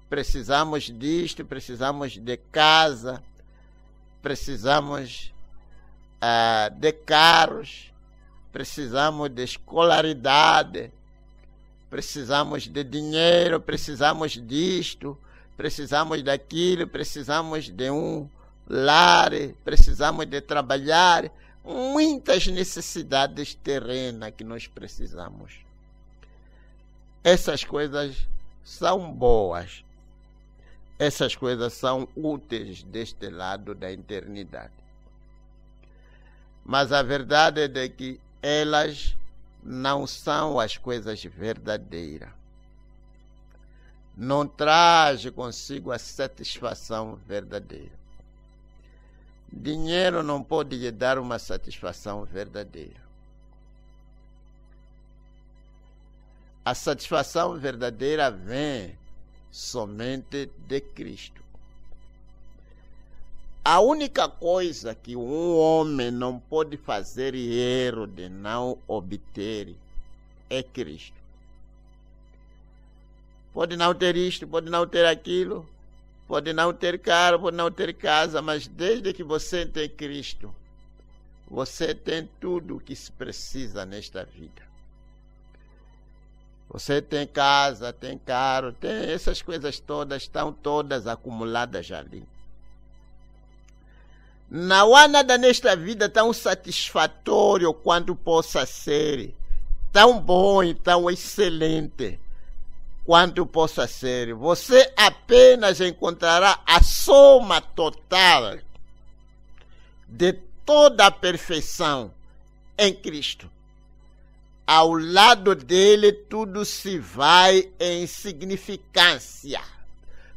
precisamos disto, precisamos de casa, precisamos de carros, precisamos de escolaridade, precisamos de dinheiro, precisamos disto, precisamos daquilo, precisamos de um lar, precisamos de trabalhar, muitas necessidades terrenas que nós precisamos. Essas coisas são boas, essas coisas são úteis deste lado da eternidade. Mas a verdade é que elas não são as coisas verdadeiras. Não traz consigo a satisfação verdadeira. Dinheiro não pode lhe dar uma satisfação verdadeira. A satisfação verdadeira vem somente de Cristo. A única coisa que um homem não pode fazer erro de não obter é Cristo. Pode não ter isto, pode não ter aquilo, pode não ter carro, pode não ter casa, mas desde que você tem Cristo, você tem tudo o que se precisa nesta vida. Você tem casa, tem carro, tem essas coisas todas, estão todas acumuladas ali. Não há nada nesta vida tão satisfatório quanto possa ser, tão bom e tão excelente quanto possa ser. Você apenas encontrará a soma total de toda a perfeição em Cristo. Ao lado dele, tudo se vai em insignificância.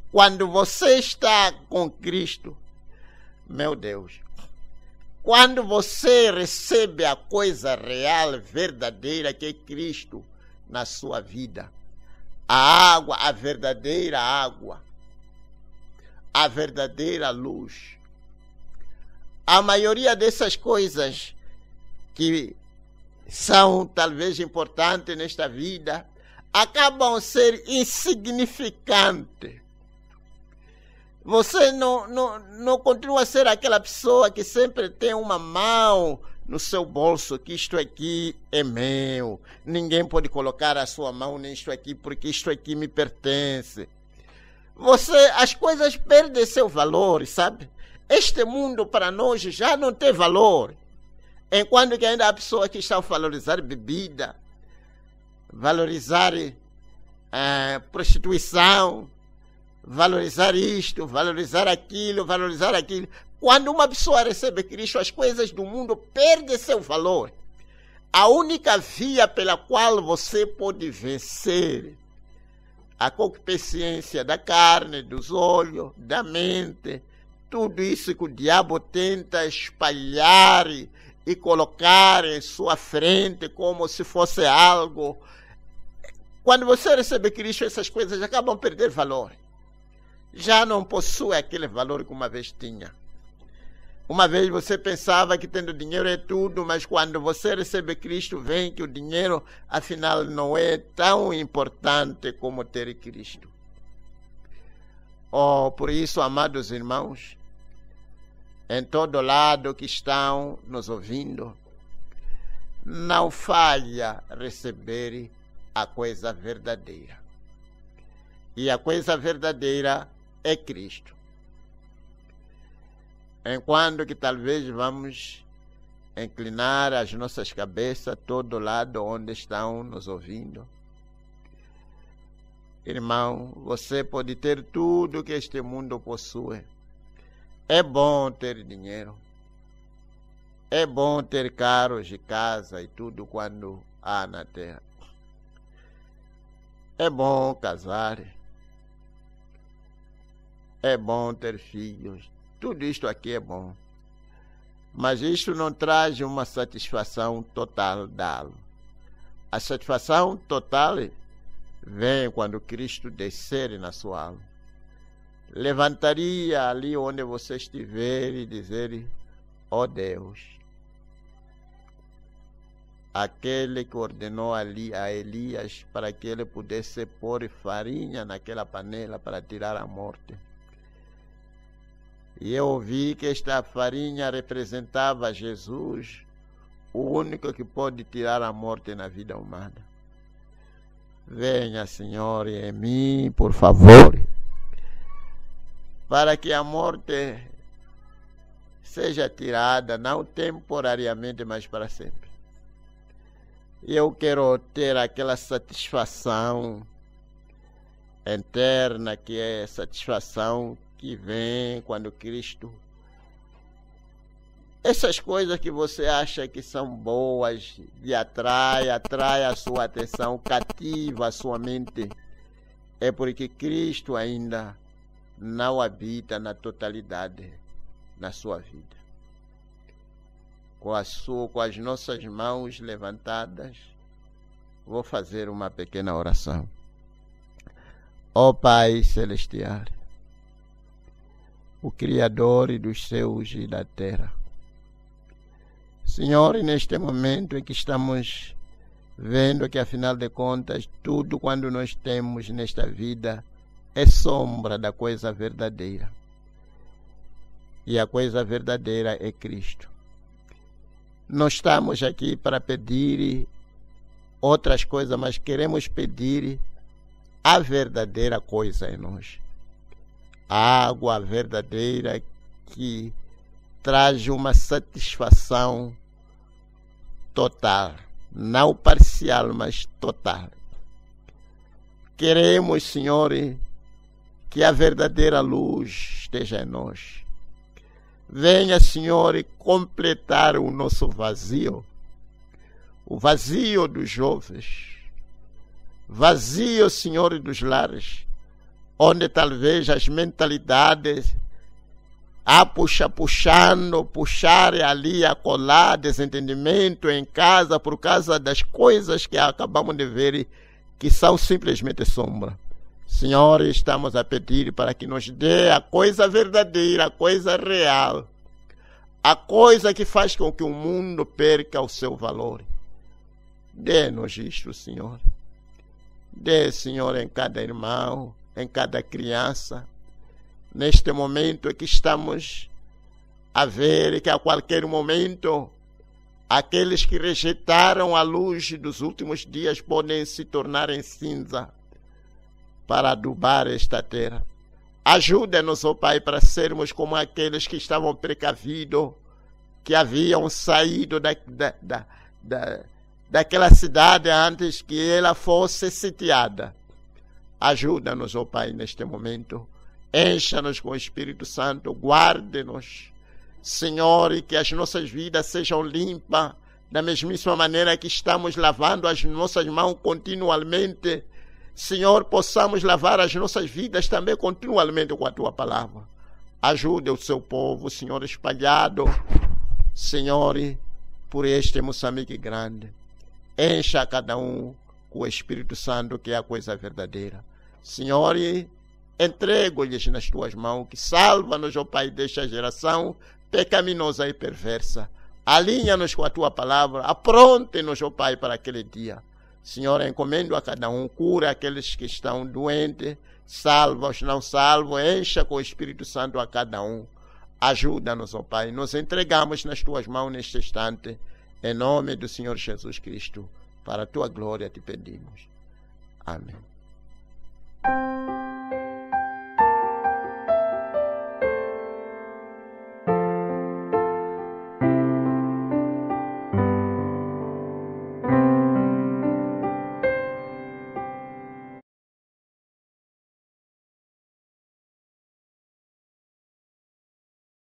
Quando você está com Cristo, meu Deus, quando você recebe a coisa real, verdadeira, que é Cristo na sua vida, a água, a verdadeira água, a verdadeira luz, a maioria dessas coisas que são talvez importantes nesta vida, acabam ser insignificantes. Você não continua a ser aquela pessoa que sempre tem uma mão no seu bolso, que isto aqui é meu. Ninguém pode colocar a sua mão nisto aqui, porque isto aqui me pertence. As coisas perdem seu valor, sabe? Este mundo para nós já não tem valor. Enquanto que ainda há pessoas que estão a valorizar bebida, valorizar prostituição, valorizar isto, valorizar aquilo. Quando uma pessoa recebe Cristo, as coisas do mundo perdem seu valor. A única via pela qual você pode vencer a concupiscência da carne, dos olhos, da mente, tudo isso que o diabo tenta espalhar e colocar em sua frente como se fosse algo. Quando você recebe Cristo, essas coisas acabam perdendo valor. Já não possui aquele valor que uma vez tinha. Uma vez você pensava que tendo dinheiro é tudo, mas quando você recebe Cristo, vem que o dinheiro, afinal, não é tão importante como ter Cristo. Por isso, amados irmãos, em todo lado que estão nos ouvindo, não falha receber a coisa verdadeira. E a coisa verdadeira é Cristo. Enquanto que talvez vamos inclinar as nossas cabeças a todo lado onde estão nos ouvindo. Irmão, você pode ter tudo que este mundo possui. É bom ter dinheiro. É bom ter carros e casa e tudo quando há na terra. É bom casar. É bom ter filhos. Tudo isto aqui é bom. Mas isto não traz uma satisfação total da alma. A satisfação total vem quando Cristo descer na sua alma. Levantaria ali onde você estiver e dizer: ó Deus, aquele que ordenou ali a Elias para que ele pudesse pôr farinha naquela panela para tirar a morte. E eu ouvi que esta farinha representava Jesus, o único que pode tirar a morte na vida humana. Venha, Senhor, em mim, por favor, para que a morte seja tirada, não temporariamente, mas para sempre. Eu quero ter aquela satisfação eterna, que é satisfação que vem quando Cristo... Essas coisas que você acha que são boas, lhe atrai a sua atenção, cativa a sua mente, é porque Cristo ainda não habita na totalidade na sua vida. Com as nossas mãos levantadas, vou fazer uma pequena oração. Ó Pai Celestial, o Criador dos céus e da terra, Senhor, neste momento em que estamos vendo que, afinal de contas, tudo quanto nós temos nesta vida é sombra da coisa verdadeira. E a coisa verdadeira é Cristo. Não estamos aqui para pedir outras coisas, mas queremos pedir a verdadeira coisa em nós. A água verdadeira que traz uma satisfação total, não parcial, mas total. Queremos, Senhor, que a verdadeira luz esteja em nós. Venha, Senhor, completar o nosso vazio, o vazio dos jovens, vazio, Senhor, dos lares, onde talvez as mentalidades puxar ali, acolá, desentendimento em casa por causa das coisas que acabamos de ver que são simplesmente sombra. Senhor, estamos a pedir para que nos dê a coisa verdadeira, a coisa real, a coisa que faz com que o mundo perca o seu valor. Dê-nos isto, Senhor. Dê, Senhor, em cada irmão, em cada criança, neste momento que estamos a ver que a qualquer momento aqueles que rejeitaram a luz dos últimos dias podem se tornar em cinza para adubar esta terra. Ajuda-nos, ó Pai, para sermos como aqueles que estavam precavidos, que haviam saído daquela cidade antes que ela fosse sitiada. Ajuda-nos, ó Pai, neste momento. Encha-nos com o Espírito Santo, guarde-nos, Senhor, e que as nossas vidas sejam limpas, da mesmíssima maneira que estamos lavando as nossas mãos continuamente. Senhor, possamos lavar as nossas vidas também continuamente com a Tua palavra. Ajude o Seu povo, Senhor, espalhado, Senhor, por este Moçambique grande. Encha cada um com o Espírito Santo, que é a coisa verdadeira. Senhor, entrego-lhes nas Tuas mãos, que salva-nos, ó Pai, desta geração pecaminosa e perversa. Alinha-nos com a Tua palavra, apronte-nos, ó Pai, para aquele dia. Senhor, encomendo a cada um, cura aqueles que estão doentes, salva os não salvos, encha com o Espírito Santo a cada um. Ajuda-nos, ó Pai, nos entregamos nas Tuas mãos neste instante, em nome do Senhor Jesus Cristo, para a Tua glória te pedimos. Amém.